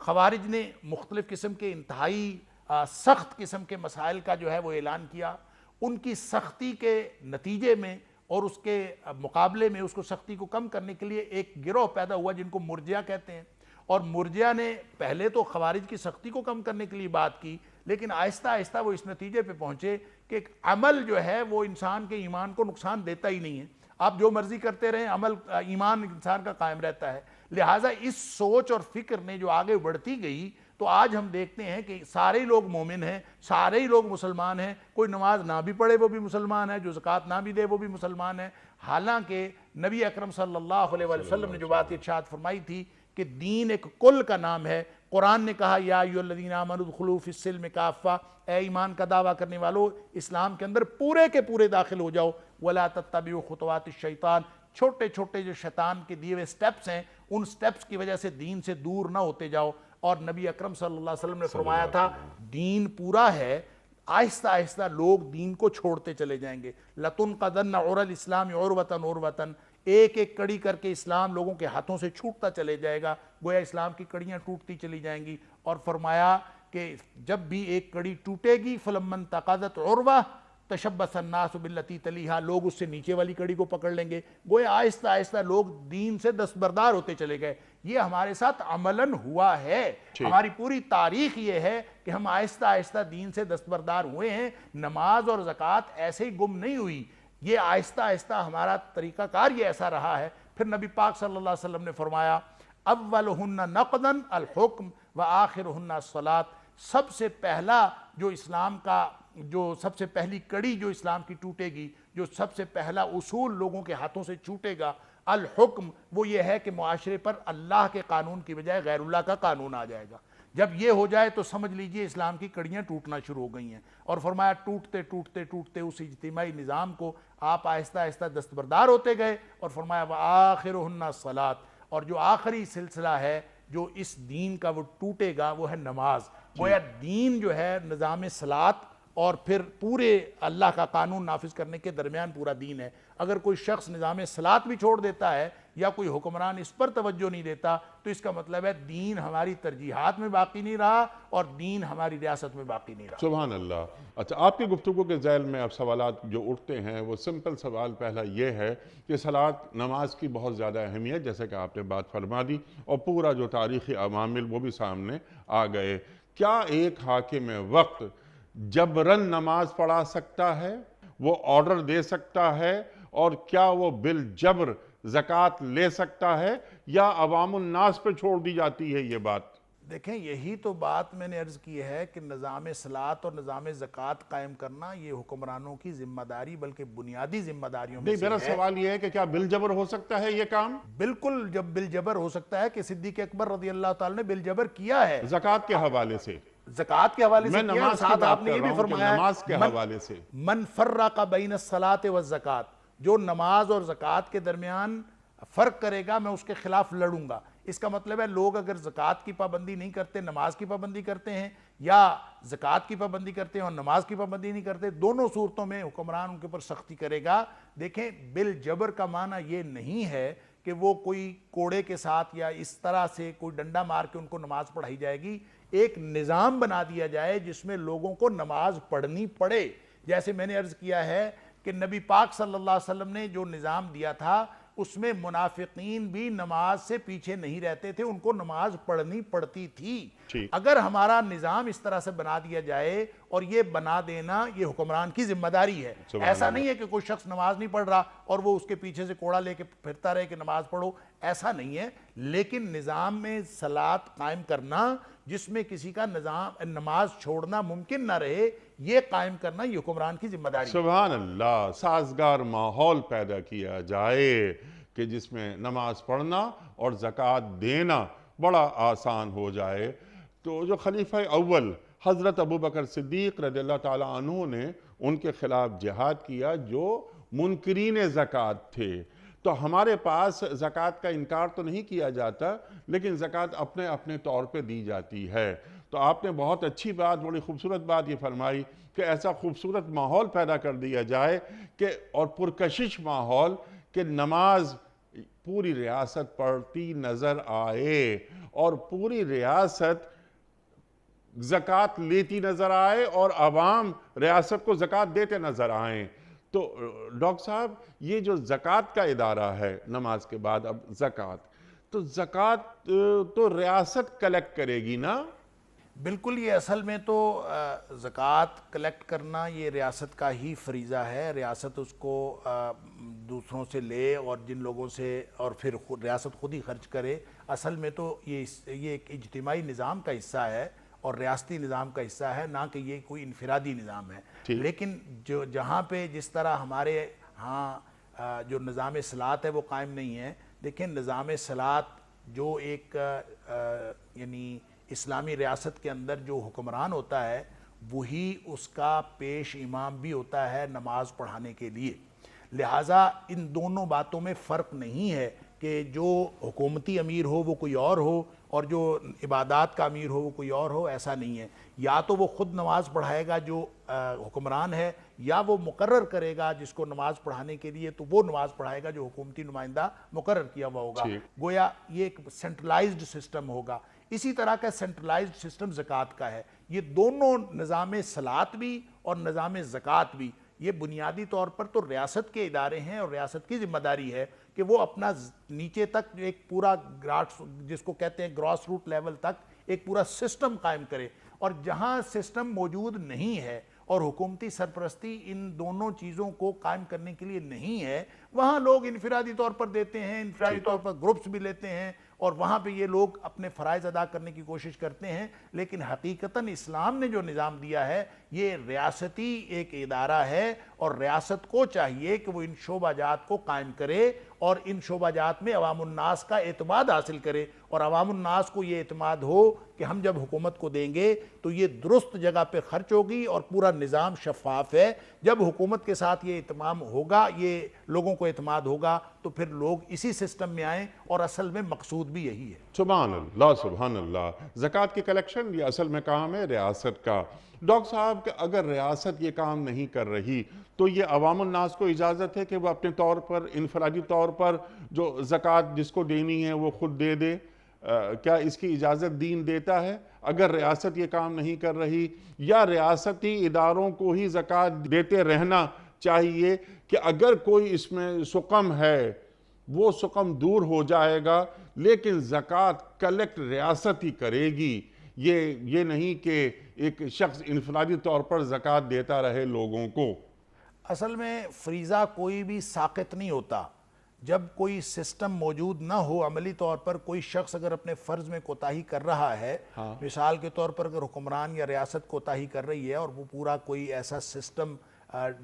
خوارج نے مختلف قسم کے انتہائی سخت قسم کے مسائل کا جو ہے وہ اعلان کیا. ان کی سختی کے نتیجے میں اور اس کے مقابلے میں اس کو سختی کو کم کرنے کے لیے ایک گروہ پیدا ہوا جن کو مرجئہ کہتے ہیں. اور مرجئہ نے پہلے تو خوارج کی سختی کو کم کرنے کے لیے بات کی، لیکن آہستہ آہستہ وہ اس نتیجے پہ پہنچے کہ عمل جو ہے وہ انسان کے ایمان کو نقصان دیتا ہی نہیں ہے. آپ جو مرضی کرتے رہیں، عمل ایمان انسان کا قائم رہتا ہے. لہٰذا اس سوچ اور فکر نے جو آگے بڑھتی گئی تو آج ہم دیکھتے ہیں کہ سارے ہی لوگ مومن ہیں، سارے ہی لوگ مسلمان ہیں. کوئی نماز نہ بھی پڑھے وہ بھی مسلمان ہے، جو زکوٰۃ نہ بھی دے وہ بھی مسلمان ہے. حالانکہ نبی اکرم صلی اللہ علیہ وسلم نے جو بات ارشاد فرمائی تھی کہ دین ایک کل کا نام ہے. قرآن نے کہا یا ایھا الذین آمنوا ادخلوا فی السلم کافہ، اے ایمان کا دعویٰ کرنے والو اسلام کے اندر پورے کے پورے داخل ہو جاؤ. ولا تتبعوا خطوات الشیطان، چھوٹے چھوٹے جو شیطان کے دیے ہوئے سٹیپس ہیں ان سٹیپس کی وجہ سے دین سے دور نہ ہوتے جاؤ. اور نبی اکرم صلی اللہ علیہ وسلم نے فرمایا تھا دین پورا ہے، آہستہ آہستہ لوگ دین کو چھوڑتے چلے جائیں گے. لَتُنْقَضَنَّ عُرَى الْإِسْلَامِ عُرْوَةً عُرْوَةً، ایک ایک کڑی کر کے اسلام لوگوں کے ہاتھوں سے چھوٹتا چلے جائے گا. گویا اسلام کی کڑیاں ٹوٹتی چلی جائیں گی. اور فرمایا کہ جب بھی ایک کڑی ٹوٹے گی فَلَمَّا انْتَقَضَتْ عُرْوَةٌ تشبث الناس باللتی تلیہا، لوگ اس سے نیچے والی کڑی کو پکڑ لیں گے. گویا آہستہ آہستہ لوگ دین سے دستبردار ہوتے چلے گئے. یہ ہمارے ساتھ عملاً ہوا ہے. ہماری پوری تاریخ یہ ہے کہ ہم آہستہ آہستہ دین سے دستبردار ہوئے ہیں. نماز اور زکوٰۃ ایسے ہی گم نہیں ہوئی، یہ آہستہ آہستہ ہمارا طریقہ کار یہ ایسا رہا ہے. پھر نبی پاک صلی اللہ علیہ وسلم نے فرمایا اولہن نقداً الحکم وآخرہن الصلاۃ، سب سے پہلا جو اسلام کا جو سب سے پہلی کڑی جو اسلام کی ٹوٹے گی، جو سب سے پہلا اصول لوگوں کے ہاتھوں سے چھوٹے گا، الحکم، وہ یہ ہے کہ معاشرے پر اللہ کے قانون کی بجائے غیر اللہ کا قانون آ جائے گا. جب یہ ہو جائے تو سمجھ لیجئے اسلام کی کڑیاں ٹوٹنا شروع ہو گئی ہیں. اور فرمایا ٹوٹتے ٹوٹتے ٹوٹتے اس اجتماعی نظام کو آپ آہستہ آہستہ دستبردار ہوتے گئے. اور فرمایا وآخرہن الصلاۃ، اور جو آخری سلسلہ ہے جو اس دین کا وہ ٹوٹے گا وہ ہے نماز. گویا دین جو ہے نظام صلاۃ اور پھر پورے اللہ کا قانون نافذ کرنے کے درمیان پورا دین ہے. اگر کوئی شخص نظام صلاۃ بھی چھوڑ دیتا ہے یا کوئی حکمران اس پر توجہ نہیں دیتا تو اس کا مطلب ہے دین ہماری ترجیحات میں باقی نہیں رہا اور دین ہماری ریاست میں باقی نہیں رہا. سبحان اللہ. اچھا، آپ کی گفتگو کے ذیل میں اب سوالات جو اٹھتے ہیں وہ سمپل سوال پہلا یہ ہے کہ صلاۃ نماز کی بہت زیادہ اہمیت، جیسے کہ آپ نے بات فرما دی، اور پورا جو تاریخی عوامل وہ بھی سامنے آ گئے. کیا ایک حاکم وقت جبراً نماز پڑھا سکتا ہے؟ وہ آرڈر دے سکتا ہے؟ اور کیا وہ بالجبر زکوٰۃ لے سکتا ہے یا عوام الناس پہ چھوڑ دی جاتی ہے یہ بات؟ دیکھیں، یہی تو بات میں نے عرض کی ہے کہ نظام صلاۃ اور نظام زکوٰۃ قائم کرنا یہ حکمرانوں کی ذمہ داری بلکہ بنیادی ذمہ داریوں میں سے ہے. میرا سوال یہ ہے کہ کیا بالجبر ہو سکتا ہے یہ کام؟ بالکل جب بالجبر ہو سکتا ہے کہ صدیق اکبر رضی اللہ تعالیٰ نے بالجبر کیا ہے. زکوٰۃ کے حوالے سے، زکوٰۃ کے حوالے سے میں کیا، نماز کی ساتھ آپ بات نے کر یہ رہا بھی ہوں کہ فرمایا نماز کے حوالے سے من فرق بین الصلاۃ والزکوٰۃ، جو نماز اور زکوٰۃ کے درمیان فرق کرے گا میں اس کے خلاف لڑوں گا. اس کا مطلب ہے لوگ اگر زکوٰۃ کی پابندی نہیں کرتے، نماز کی پابندی کرتے ہیں، یا زکوٰۃ کی پابندی کرتے ہیں اور نماز کی پابندی نہیں کرتے، دونوں صورتوں میں حکمران ان کے اوپر سختی کرے گا. دیکھیں، بالجبر کا معنی یہ نہیں ہے کہ وہ کوئی کوڑے کے ساتھ یا اس طرح سے کوئی ڈنڈا مار کے ان کو نماز پڑھائی جائے گی. ایک نظام بنا دیا جائے جس میں لوگوں کو نماز پڑھنی پڑے. جیسے میں نے عرض کیا ہے کہ نبی پاک صلی اللہ علیہ وسلم نے جو نظام دیا تھا اس میں منافقین بھی نماز سے پیچھے نہیں رہتے تھے، ان کو نماز پڑھنی پڑتی تھی. اگر ہمارا نظام اس طرح سے بنا دیا جائے، اور یہ بنا دینا یہ حکمران کی ذمہ داری ہے. ایسا نہیں ہے کہ کوئی شخص نماز نہیں پڑھ رہا اور وہ اس کے پیچھے سے کوڑا لے کے پھرتا رہے کہ نماز پڑھو، ایسا نہیں ہے. لیکن نظام میں صلاۃ قائم کرنا جس میں کسی کا نماز چھوڑنا ممکن نہ رہے، یہ قائم کرنا یہ حکمران کی ذمہ داری ہے. سبحان اللہ. سازگار ماحول پیدا کیا جائے کہ جس میں نماز پڑھنا اور زکوٰۃ دینا بڑا آسان ہو جائے. تو جو خلیفہ اول حضرت ابوبکر صدیق رضی اللہ تعالیٰ عنہ نے ان کے خلاف جہاد کیا جو منکرین زکوٰۃ تھے. تو ہمارے پاس زکوٰۃ کا انکار تو نہیں کیا جاتا، لیکن زکوٰۃ اپنے اپنے طور پہ دی جاتی ہے. تو آپ نے بہت اچھی بات، بڑی خوبصورت بات یہ فرمائی کہ ایسا خوبصورت ماحول پیدا کر دیا جائے کہ اور پرکشش ماحول کہ نماز پوری ریاست پڑھتی نظر آئے اور پوری ریاست زکوٰۃ لیتی نظر آئے اور عوام ریاست کو زکوٰۃ دیتے نظر آئیں. تو ڈاکٹر صاحب یہ جو زکوٰۃ کا ادارہ ہے نماز کے بعد اب زکوٰۃ، تو زکوٰۃ تو ریاست کلیکٹ کرے گی نا؟ بالکل، یہ اصل میں تو زکوٰۃ کلیکٹ کرنا یہ ریاست کا ہی فریضہ ہے. ریاست اس کو دوسروں سے لے اور جن لوگوں سے، اور پھر ریاست خود ہی خرچ کرے. اصل میں تو یہ ایک اجتماعی نظام کا حصہ ہے اور ریاستی نظام کا حصہ ہے، نہ کہ یہ کوئی انفرادی نظام ہے. لیکن جہاں پہ جس طرح ہمارے ہاں جو نظام صلاۃ ہے وہ قائم نہیں ہے، دیکھیں نظام صلاۃ جو ایک یعنی اسلامی ریاست کے اندر جو حکمران ہوتا ہے وہی اس کا پیش امام بھی ہوتا ہے نماز پڑھانے کے لیے. لہٰذا ان دونوں باتوں میں فرق نہیں ہے کہ جو حکومتی امیر ہو وہ کوئی اور ہو اور جو عبادات کا امیر ہو وہ کوئی اور ہو. ایسا نہیں ہے. یا تو وہ خود نماز پڑھائے گا جو حکمران ہے، یا وہ مقرر کرے گا جس کو نماز پڑھانے کے لیے، تو وہ نماز پڑھائے گا جو حکومتی نمائندہ مقرر کیا ہوا ہوگا. گویا یہ ایک سینٹرلائزڈ سسٹم ہوگا. اسی طرح کا سینٹرلائزڈ سسٹم زکوٰۃ کا ہے. یہ دونوں نظام صلاۃ بھی اور نظام زکوٰۃ بھی یہ بنیادی طور پر تو ریاست کے ادارے ہیں اور ریاست کی ذمہ داری ہے کہ وہ اپنا نیچے تک ایک پورا جس کو کہتے ہیں گراس روٹ لیول تک ایک پورا سسٹم قائم کرے. اور جہاں سسٹم موجود نہیں ہے اور حکومتی سرپرستی ان دونوں چیزوں کو قائم کرنے کے لیے نہیں ہے، وہاں لوگ انفرادی طور پر دیتے ہیں، انفرادی طور پر گروپس بھی لیتے ہیں اور وہاں پہ یہ لوگ اپنے فرائض ادا کرنے کی کوشش کرتے ہیں. لیکن حقیقتاً اسلام نے جو نظام دیا ہے یہ ریاستی ایک ادارہ ہے اور ریاست کو چاہیے کہ وہ ان شعبہ جات کو قائم کرے اور ان شعبہ جات میں عوام الناس کا اعتماد حاصل کرے. اور عوام الناس کو یہ اعتماد ہو کہ ہم جب حکومت کو دیں گے تو یہ درست جگہ پہ خرچ ہوگی اور پورا نظام شفاف ہے. جب حکومت کے ساتھ یہ اہتمام ہوگا، یہ لوگوں کو اعتماد ہوگا، تو پھر لوگ اسی سسٹم میں آئیں. اور اصل میں مقصود بھی یہی ہے. سبحان اللہ سبحان اللہ. زکوٰۃ کی کلیکشن یہ اصل میں کام ہے ریاست کا. ڈاکٹر صاحب کہ اگر ریاست یہ کام نہیں کر رہی تو یہ عوام الناس کو اجازت ہے کہ وہ اپنے طور پر انفرادی طور پر جو زکوٰۃ جس کو دینی ہے وہ خود دے دے؟ کیا اس کی اجازت دین دیتا ہے؟ اگر ریاست یہ کام نہیں کر رہی، یا ریاستی اداروں کو ہی زکوٰۃ دیتے رہنا چاہیے کہ اگر کوئی اس میں سقم ہے وہ سقم دور ہو جائے گا لیکن زکوٰۃ کلیکٹ ریاست ہی کرے گی؟ یہ نہیں کہ ایک شخص انفرادی طور پر زکوٰۃ دیتا رہے لوگوں کو. اصل میں فریضہ کوئی بھی ساقط نہیں ہوتا. جب کوئی سسٹم موجود نہ ہو، عملی طور پر کوئی شخص اگر اپنے فرض میں کوتاہی کر رہا ہے، مثال کے طور پر اگر حکمران یا ریاست کوتاہی کر رہی ہے اور وہ پورا کوئی ایسا سسٹم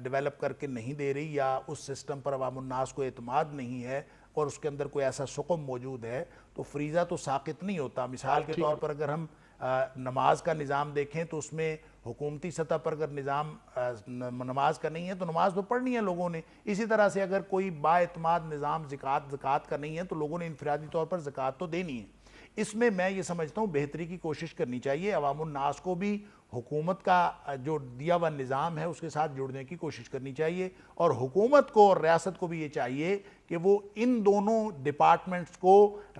ڈیولپ کر کے نہیں دے رہی، یا اس سسٹم پر عوام الناس کو اعتماد نہیں ہے اور اس کے اندر کوئی ایسا سقم موجود ہے، تو فریضہ تو ساقط نہیں ہوتا. مثال کے طور پر اگر ہم نماز کا نظام دیکھیں تو اس میں حکومتی سطح پر اگر نظام نماز کا نہیں ہے تو نماز تو پڑھنی ہے لوگوں نے. اسی طرح سے اگر کوئی با اعتماد نظام زکوٰۃ کا نہیں ہے تو لوگوں نے انفرادی طور پر زکوٰۃ تو دینی ہے. اس میں یہ سمجھتا ہوں بہتری کی کوشش کرنی چاہیے. عوام الناس کو بھی حکومت کا جو دیا ہوا نظام ہے اس کے ساتھ جڑنے کی کوشش کرنی چاہیے، اور حکومت کو اور ریاست کو بھی یہ چاہیے کہ وہ ان دونوں ڈپارٹمنٹس کو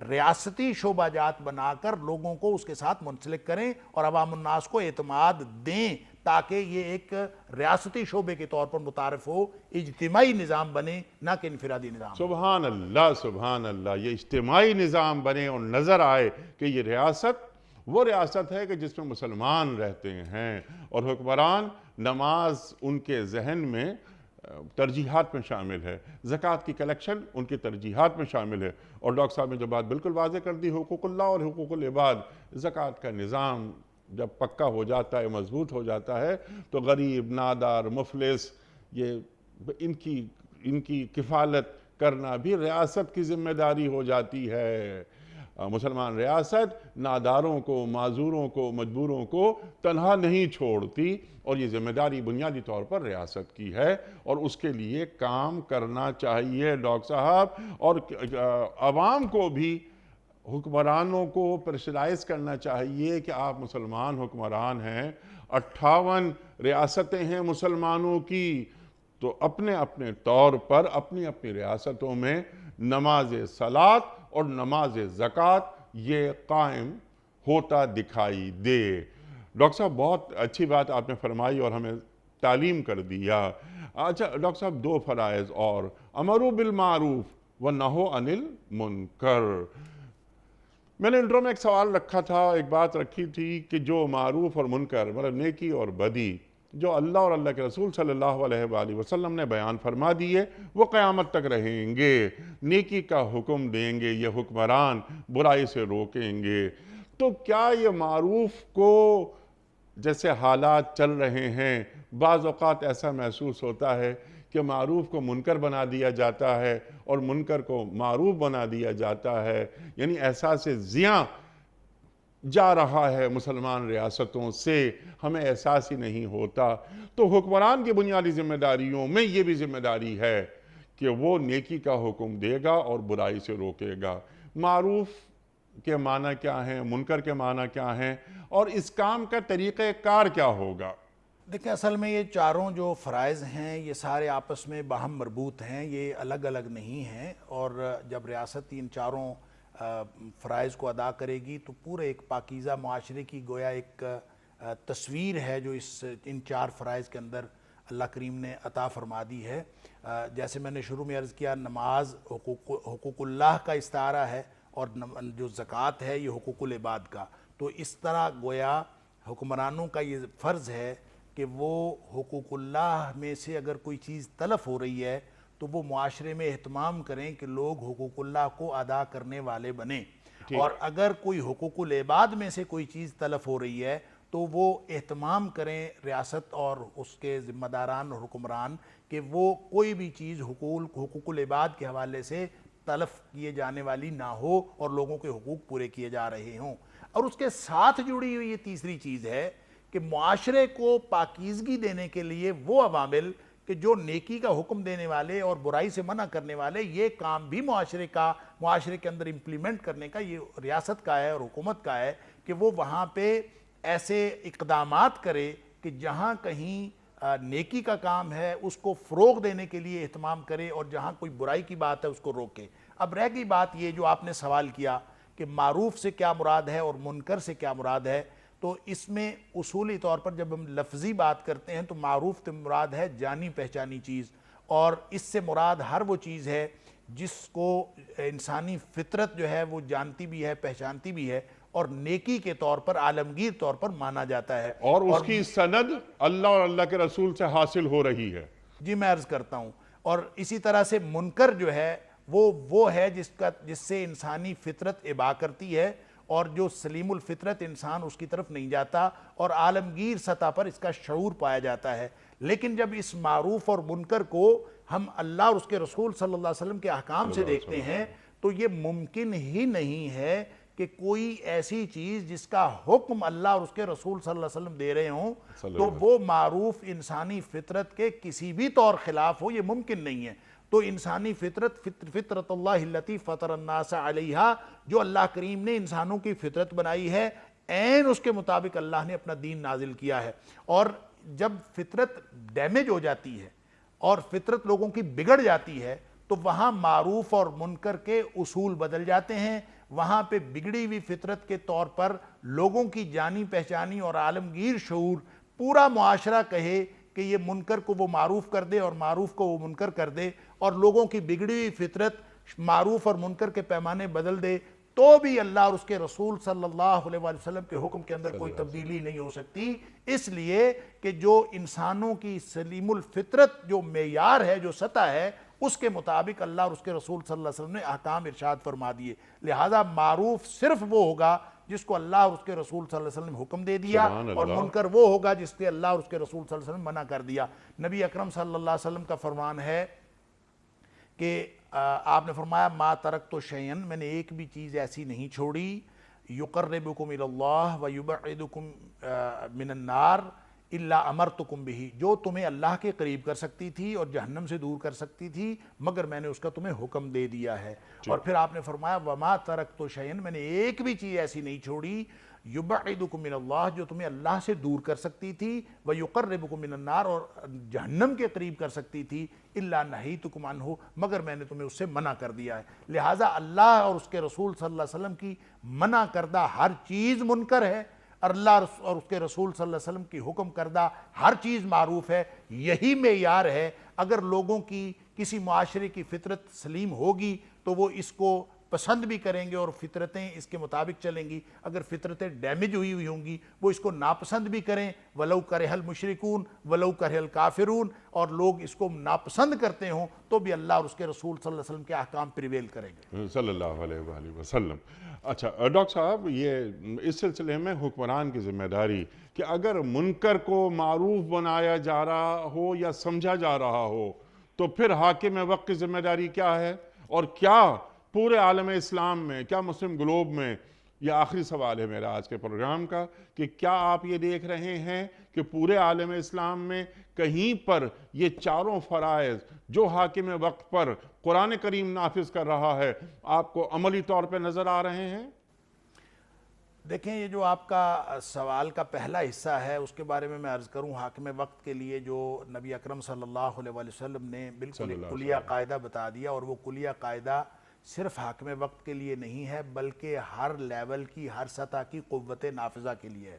ریاستی شعبہ جات بنا کر لوگوں کو اس کے ساتھ منسلک کریں اور عوام الناس کو اعتماد دیں، تاکہ یہ ایک ریاستی شعبے کے طور پر متعارف ہو، اجتماعی نظام بنے، نہ کہ انفرادی نظام. سبحان اللہ سبحان اللہ. یہ اجتماعی نظام بنے اور نظر آئے کہ یہ ریاست وہ ریاست ہے کہ جس میں مسلمان رہتے ہیں اور حکمران نماز ان کے ذہن میں ترجیحات میں شامل ہے، زکوٰۃ کی کلیکشن ان کی ترجیحات میں شامل ہے. اور ڈاکٹر صاحب نے جو بات بالکل واضح کر دی، حقوق اللہ اور حقوق العباد، زکوٰۃ کا نظام جب پکا ہو جاتا ہے، مضبوط ہو جاتا ہے، تو غریب، نادار، مفلس، ان کی کفالت کرنا بھی ریاست کی ذمہ داری ہو جاتی ہے. مسلمان ریاست ناداروں کو، معذوروں کو، مجبوروں کو تنہا نہیں چھوڑتی، اور یہ ذمہ داری بنیادی طور پر ریاست کی ہے اور اس کے لیے کام کرنا چاہیے ڈاکٹر صاحب. اور عوام کو بھی حکمرانوں کو پریشرائز کرنا چاہیے کہ آپ مسلمان حکمران ہیں، 58 ریاستیں ہیں مسلمانوں کی، تو اپنے اپنے طور پر اپنی اپنی ریاستوں میں نماز صلاۃ اور نماز زکوٰۃ یہ قائم ہوتا دکھائی دے. ڈاکٹر صاحب بہت اچھی بات آپ نے فرمائی اور ہمیں تعلیم کر دیا۔ اچھا ڈاکٹر صاحب، دو فرائض اور، امروا بالمعروف و نہو عن المنکر۔ میں نے انٹرو میں ایک سوال رکھا تھا، ایک بات رکھی تھی کہ جو معروف اور منکر، مطلب نیکی اور بدی، جو اللہ اور اللہ کے رسول صلی اللہ علیہ وآلہ وسلم نے بیان فرما دیے، وہ قیامت تک رہیں گے۔ نیکی کا حکم دیں گے یہ حکمران، برائی سے روکیں گے۔ تو کیا یہ معروف کو، جیسے حالات چل رہے ہیں، بعض اوقات ایسا محسوس ہوتا ہے کہ معروف کو منکر بنا دیا جاتا ہے اور منکر کو معروف بنا دیا جاتا ہے، یعنی احساس زیاں جا رہا ہے مسلمان ریاستوں سے، ہمیں احساس ہی نہیں ہوتا۔ تو حکمران کی بنیادی ذمہ داریوں میں یہ بھی ذمہ داری ہے کہ وہ نیکی کا حکم دے گا اور برائی سے روکے گا۔ معروف کے معنی کیا ہیں، منکر کے معنی کیا ہیں، اور اس کام کا طریقہ کار کیا ہوگا؟ دیکھیں، اصل میں یہ چاروں جو فرائض ہیں یہ سارے آپس میں باہم مربوط ہیں، یہ الگ الگ نہیں ہیں، اور جب ریاست ان چاروں فرائض کو ادا کرے گی تو پورے ایک پاکیزہ معاشرے کی گویا ایک تصویر ہے جو ان چار فرائض کے اندر اللہ کریم نے عطا فرما دی ہے۔ جیسے میں نے شروع میں عرض کیا، نماز حقوق اللہ کا استعارہ ہے، اور جو زکوٰۃ ہے یہ حقوق العباد کا۔ تو اس طرح گویا حکمرانوں کا یہ فرض ہے کہ وہ حقوق اللہ میں سے اگر کوئی چیز تلف ہو رہی ہے تو وہ معاشرے میں اہتمام کریں کہ لوگ حقوق اللہ کو ادا کرنے والے بنیں، اور اگر کوئی حقوق العباد میں سے کوئی چیز تلف ہو رہی ہے تو وہ اہتمام کریں ریاست اور اس کے ذمہ داران اور حکمران کہ وہ کوئی بھی چیز حقوق العباد کے حوالے سے تلف کیے جانے والی نہ ہو اور لوگوں کے حقوق پورے کیے جا رہے ہوں۔ اور اس کے ساتھ جڑی ہوئی یہ تیسری چیز ہے کہ معاشرے کو پاکیزگی دینے کے لیے وہ عوامل کہ جو نیکی کا حکم دینے والے اور برائی سے منع کرنے والے، یہ کام بھی معاشرے کے اندر امپلیمنٹ کرنے کا یہ ریاست کا ہے اور حکومت کا ہے کہ وہ وہاں پہ ایسے اقدامات کرے کہ جہاں کہیں نیکی کا کام ہے اس کو فروغ دینے کے لیے اہتمام کرے، اور جہاں کوئی برائی کی بات ہے اس کو روکے۔ اب رہ گئی بات یہ جو آپ نے سوال کیا کہ معروف سے کیا مراد ہے اور منکر سے کیا مراد ہے، تو اس میں اصولی طور پر جب ہم لفظی بات کرتے ہیں تو معروف سے مراد ہے جانی پہچانی چیز، اور اس سے مراد ہر وہ چیز ہے جس کو انسانی فطرت جو ہے وہ جانتی بھی ہے، پہچانتی بھی ہے، اور نیکی کے طور پر، عالمگیر طور پر مانا جاتا ہے، اور اس کی سند اللہ اور اللہ کے رسول سے حاصل ہو رہی ہے۔ جی میں عرض کرتا ہوں۔ اور اسی طرح سے منکر جو ہے وہ ہے جس سے انسانی فطرت ابا کرتی ہے، اور جو سلیم الفطرت انسان اس کی طرف نہیں جاتا، اور عالمگیر سطح پر اس کا شعور پایا جاتا ہے۔ لیکن جب اس معروف اور منکر کو ہم اللہ اور اس کے رسول صلی اللہ علیہ وسلم کے احکام سے دیکھتے ہیں تو یہ ممکن ہی نہیں ہے کہ کوئی ایسی چیز جس کا حکم اللہ اور اس کے رسول صلی اللہ علیہ وسلم دے رہے ہوں تو وہ معروف انسانی فطرت کے کسی بھی طور خلاف ہو، یہ ممکن نہیں ہے۔ تو انسانی فطرت اللہ التی فطر الناس علیہا، جو اللہ کریم نے انسانوں کی فطرت بنائی ہے، عین اس کے مطابق اللہ نے اپنا دین نازل کیا ہے۔ اور جب فطرت ڈیمیج ہو جاتی ہے اور فطرت لوگوں کی بگڑ جاتی ہے تو وہاں معروف اور منکر کے اصول بدل جاتے ہیں، وہاں پہ بگڑی ہوئی فطرت کے طور پر لوگوں کی جانی پہچانی اور عالمگیر شعور، پورا معاشرہ کہے کہ یہ منکر کو وہ معروف کر دے اور معروف کو وہ منکر کر دے، اور لوگوں کی بگڑی ہوئی فطرت معروف اور منکر کے پیمانے بدل دے، تو بھی اللہ اور اس کے رسول صلی اللہ علیہ وسلم کے حکم کے اندر کوئی تبدیلی نہیں ہو سکتی، اس لیے کہ جو انسانوں کی سلیم الفطرت جو معیار ہے، جو سطح ہے، اس کے مطابق اللہ اور اس کے رسول صلی اللہ علیہ وسلم نے احکام ارشاد فرما دیے۔ لہذا معروف صرف وہ ہوگا جس کو اللہ اور اس کے رسول صلی اللہ علیہ وسلم حکم دے دیا، اور منکر وہ ہوگا جس سے اللہ اور اس کے رسول صلی اللہ علیہ وسلم منع کر دیا۔ نبی اکرم صلی اللہ علیہ وسلم کا فرمان ہے کہ آپ نے فرمایا ما ترکت شیئا، میں نے ایک بھی چیز ایسی نہیں چھوڑی، یقربکم الی اللہ ویبعدکم من النار الا امرتکم بہ، جو تمہیں اللہ کے قریب کر سکتی تھی اور جہنم سے دور کر سکتی تھی مگر میں نے اس کا تمہیں حکم دے دیا ہے۔ اور پھر آپ نے فرمایا وما ترکت شیئا، میں نے ایک بھی چیز ایسی نہیں چھوڑی، یبعدکم من اللہ، جو تمہیں اللہ سے دور کر سکتی تھی، ویقربکم من النار، اور جہنم کے قریب کر سکتی تھی، الا نہیتکم عنہ، مگر میں نے تمہیں اس سے منع کر دیا ہے۔ لہٰذا اللہ اور اس کے رسول صلی اللہ علیہ وسلم کی منع کردہ ہر چیز منکر ہے، اللہ اور اس کے رسول صلی اللہ علیہ وسلم کی حکم کردہ ہر چیز معروف ہے، یہی معیار ہے۔ اگر لوگوں کی کسی معاشرے کی فطرت سلیم ہوگی تو وہ اس کو پسند بھی کریں گے اور فطرتیں اس کے مطابق چلیں گی۔ اگر فطرتیں ڈیمیج ہوئی ہوں گی وہ اس کو ناپسند بھی کریں، وَلَوْ كَرِهَ الْمُشْرِكُونَ وَلَوْ كَرِهَ الْكَافِرُونَ، اور لوگ اس کو ناپسند کرتے ہوں تو بھی اللہ اور اس کے رسول صلی اللہ علیہ وسلم کے احکام پریویل کریں گے صلی اللہ علیہ وآلہ وسلم۔ اچھا ڈاکٹر صاحب، یہ اس سلسلے میں حکمران کی ذمہ داری کہ اگر منکر کو معروف بنایا جا رہا ہو یا سمجھا جا رہا ہو تو پھر حاکم وقت کی ذمہ داری کیا ہے، اور کیا پورے عالم اسلام میں، کیا مسلم گلوب میں، یہ آخری سوال ہے میرا آج کے پروگرام کا، کہ کیا آپ یہ دیکھ رہے ہیں کہ پورے عالم اسلام میں کہیں پر یہ چاروں فرائض جو حاکم وقت پر قرآن کریم نافذ کر رہا ہے آپ کو عملی طور پہ نظر آ رہے ہیں؟ دیکھیں، یہ جو آپ کا سوال کا پہلا حصہ ہے اس کے بارے میں عرض کروں، حاکم وقت کے لیے جو نبی اکرم صلی اللہ علیہ وسلم نے بالکل ایک کلیہ قاعدہ بتا دیا، اور وہ کلیہ قاعدہ صرف حاکم وقت کے لیے نہیں ہے بلکہ ہر لیول کی، ہر سطح کی قوت نافذہ کے لیے ہے۔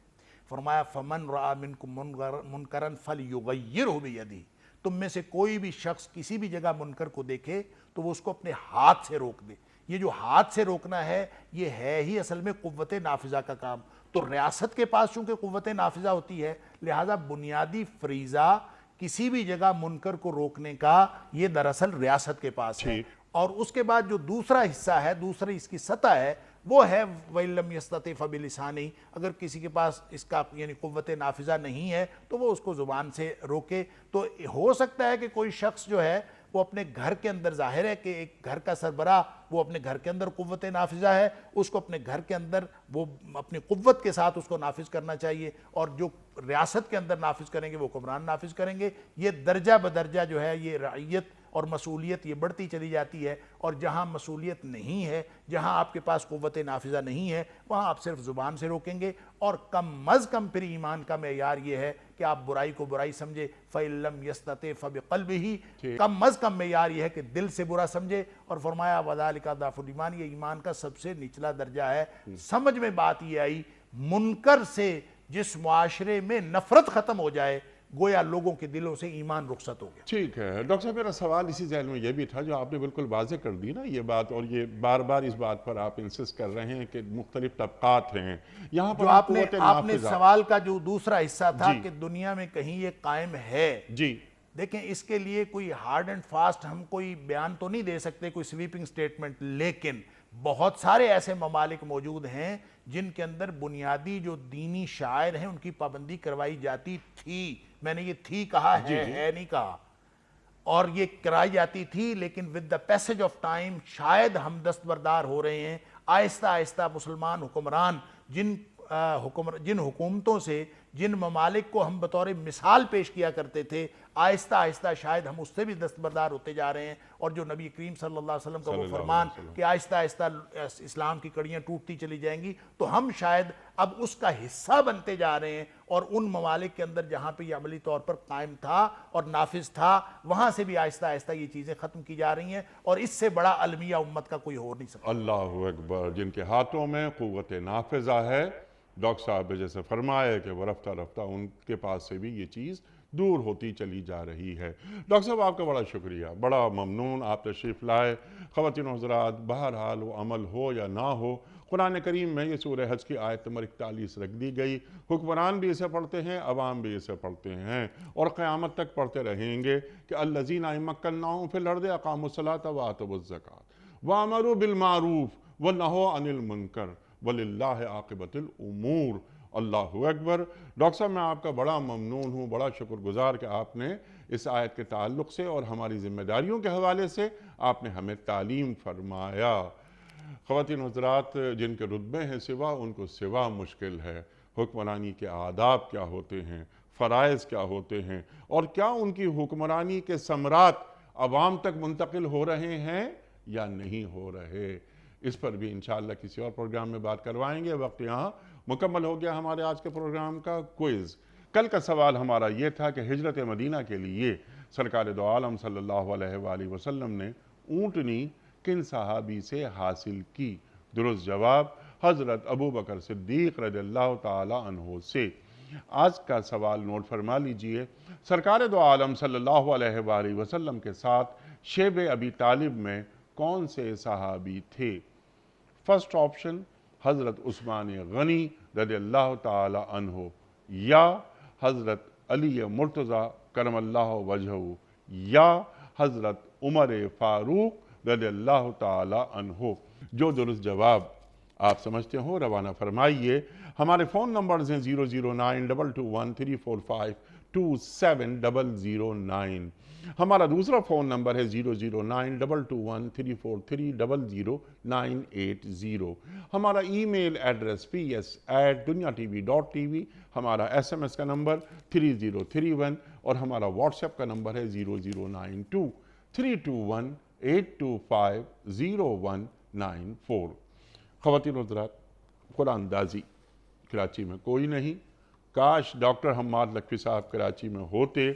فرمایا فَمَنْ رَأَى مِنْكُمْ مُنْكَرًا فَلْيُغَيِّرْهُ بِيَدِهِ، تم میں سے کوئی بھی شخص کسی بھی جگہ منکر کو دیکھے تو وہ اس کو اپنے ہاتھ سے روک دے۔ یہ جو ہاتھ سے روکنا ہے یہ ہے ہی اصل میں قوت نافذہ کا کام۔ تو ریاست کے پاس چونکہ قوت نافذہ ہوتی ہے لہٰذا بنیادی فریضہ کسی بھی جگہ منکر کو روکنے کا یہ دراصل ریاست کے پاس ہے۔ اور اس کے بعد جو دوسرا حصہ ہے، دوسری اس کی سطح ہے، وہ ہے وَإِن لَّمْ يَسْتَطِعْ فَبِلِسَانِهِ، اگر کسی کے پاس اس کا یعنی قوت نافذہ نہیں ہے تو وہ اس کو زبان سے روکے۔ تو ہو سکتا ہے کہ کوئی شخص جو ہے وہ اپنے گھر کے اندر، ظاہر ہے کہ ایک گھر کا سربراہ وہ اپنے گھر کے اندر قوت نافذہ ہے، اس کو اپنے گھر کے اندر وہ اپنی قوت کے ساتھ اس کو نافذ کرنا چاہیے، اور جو ریاست کے اندر نافذ کریں گے وہ حکمران نافذ کریں گے۔ یہ درجہ بدرجہ جو ہے یہ رعیت اور مسئولیت یہ بڑھتی چلی جاتی ہے، اور جہاں مسئولیت نہیں ہے، جہاں آپ کے پاس قوت نافذہ نہیں ہے، وہاں آپ صرف زبان سے روکیں گے۔ اور کم از کم پھر ایمان کا معیار یہ ہے کہ آپ برائی کو برائی سمجھے، فَإِن لَّمْ يَسْتَطِعْ فَبِقَلْبِهِ، کم از کم معیار یہ ہے کہ دل سے برا سمجھے۔ اور فرمایا وَذَلِكَ ضَعْفُ الْإِيمَانِ، یہ ایمان کا سب سے نچلا درجہ ہے۔ سمجھ میں بات یہ آئی، منکر سے جس معاشرے میں نفرت ختم ہو جائے گویا لوگوں کے دلوں سے ایمان رخصت ہو گیا۔ ٹھیک ہے ڈاکٹر صاحب، میرا سوال اسی ذہن میں یہ بھی تھا جو آپ نے بالکل واضح کر دی نا یہ بات، اور یہ بار بار اس بات پر آپ انسسٹ کر رہے ہیں کہ مختلف طبقات ہیں یہاں پر جو آپ نے نافذہ۔ سوال کا جو دوسرا حصہ تھا کہ دنیا میں کہیں یہ قائم ہے، جی دیکھیں اس کے لیے کوئی ہارڈ اینڈ فاسٹ ہم کوئی بیان تو نہیں دے سکتے، کوئی سویپنگ سٹیٹمنٹ، لیکن بہت سارے ایسے ممالک موجود ہیں جن کے اندر بنیادی جو دینی شاعر ہیں ان کی پابندی کروائی جاتی تھی۔ میں نے یہ تھی کہا ہے نہیں کہا، اور یہ کرائی جاتی تھی، لیکن with the passage of time شاید ہم دستبردار ہو رہے ہیں۔ آہستہ آہستہ مسلمان حکمران جن حکومتوں سے، جن ممالک کو ہم بطور مثال پیش کیا کرتے تھے، آہستہ آہستہ شاید ہم اس سے بھی دستبردار ہوتے جا رہے ہیں۔ اور جو نبی کریم صلی اللہ علیہ وسلم کا وہ فرمان کہ آہستہ آہستہ اسلام کی کڑیاں ٹوٹتی چلی جائیں گی، تو ہم شاید اب اس کا حصہ بنتے جا رہے ہیں، اور ان ممالک کے اندر جہاں پہ یہ عملی طور پر قائم تھا اور نافذ تھا وہاں سے بھی آہستہ آہستہ یہ چیزیں ختم کی جا رہی ہیں، اور اس سے بڑا المیہ امت کا کوئی ہو نہیں سکتا۔ اللہ اکبر، جن کے ہاتھوں میں قوت نافذہ ہے، ڈاکٹر صاحب نے جیسے فرمایا کہ وہ رفتہ رفتہ ان کے پاس سے بھی یہ چیز دور ہوتی چلی جا رہی ہے۔ ڈاکٹر صاحب آپ کا بڑا شکریہ، بڑا ممنون آپ تشریف لائے۔ خواتین و حضرات، بہرحال وہ عمل ہو یا نہ ہو، قرآن کریم میں یہ سورہ حج کی آیت نمبر 41 رکھ دی گئی، حکمران بھی اسے پڑھتے ہیں، عوام بھی اسے پڑھتے ہیں، اور قیامت تک پڑھتے رہیں گے کہ الذین مکناہم فی الارض اقاموا الصلاۃ وآتوا الزکاۃ وامروا بالمعروف ونہوا عن المنکر وللہ عاقبۃ الامور۔ اللہ اکبر۔ ڈاکٹر صاحب میں آپ کا بڑا ممنون ہوں، بڑا شکر گزار کہ آپ نے اس آیت کے تعلق سے اور ہماری ذمہ داریوں کے حوالے سے آپ نے ہمیں تعلیم فرمایا۔ خواتین و حضرات، جن کے رتبے ہیں سوا، ان کو سوا مشکل ہے۔ حکمرانی کے آداب کیا ہوتے ہیں، فرائض کیا ہوتے ہیں، اور کیا ان کی حکمرانی کے ثمرات عوام تک منتقل ہو رہے ہیں یا نہیں ہو رہے، اس پر بھی انشاءاللہ کسی اور پروگرام میں بات کروائیں گے۔ وقت یہاں مکمل ہو گیا ہمارے آج کے پروگرام کا کوئز۔ کل کا سوال ہمارا یہ تھا کہ ہجرت مدینہ کے لیے سرکار دو عالم صلی اللہ علیہ وآلہ وسلم نے اونٹنی کن صحابی سے حاصل کی؟ درست جواب حضرت ابو بکر صدیق رضی اللہ تعالی عنہ سے۔ آج کا سوال نوٹ فرما لیجئے، سرکار دو عالم صلی اللہ علیہ وآلہ وسلم کے ساتھ شیب ابی طالب میں کون سے صحابی تھے؟ فرسٹ آپشن حضرت عثمان غنی رضی اللہ تعالی عنہ، یا حضرت علی مرتضی کرم اللہ وجہہ، یا حضرت عمر فاروق رضی اللہ تعالی عنہ۔ جو درست جواب آپ سمجھتے ہو روانہ فرمائیے۔ ہمارے فون نمبرز ہیں 0092213452709۔ ہمارا دوسرا فون نمبر ہے 009221343000980۔ ہمارا ای میل ایڈریس ps@duniatv.tv، ہمارا SMS کا نمبر 3031 اور ہمارا واٹس ایپ کا نمبر ہے 00923258250194۔ خواتین و حضرات، قرآن اندازی کراچی میں کوئی نہیں، کاش ڈاکٹر حماد لکھوی صاحب کراچی میں ہوتے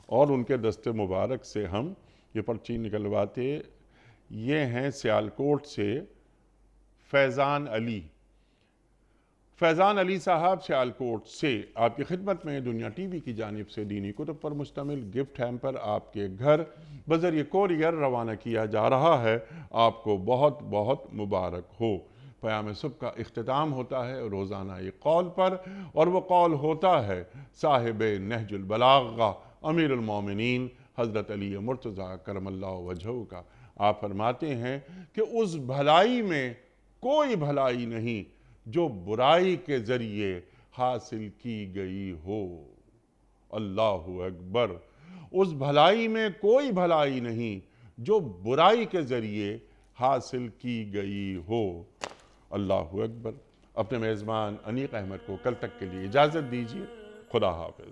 اور ان کے دست مبارک سے ہم یہ پرچی نکلواتے۔ یہ ہیں سیالکوٹ سے فیضان علی۔ فیضان علی صاحب سیالکوٹ سے آپ کی خدمت میں دنیا ٹی وی کی جانب سے دینی کتب پر مشتمل گفٹ ہیمپر آپ کے گھر بذریعہ کوریئر روانہ کیا جا رہا ہے۔ آپ کو بہت بہت مبارک ہو۔ پیام صبح کا اختتام ہوتا ہے روزانہ ایک قول پر، اور وہ قول ہوتا ہے صاحب نہج البلاغہ امیر المومنین حضرت علی مرتضی کرم اللہ وجہہ کا۔ آپ فرماتے ہیں کہ اس بھلائی میں کوئی بھلائی نہیں جو برائی کے ذریعے حاصل کی گئی ہو۔ اللہ اکبر۔ اس بھلائی میں کوئی بھلائی نہیں جو برائی کے ذریعے حاصل کی گئی ہو۔ اللہ اکبر۔ اپنے میزبان انیق احمد کو کل تک کے لیے اجازت دیجیے۔ خدا حافظ۔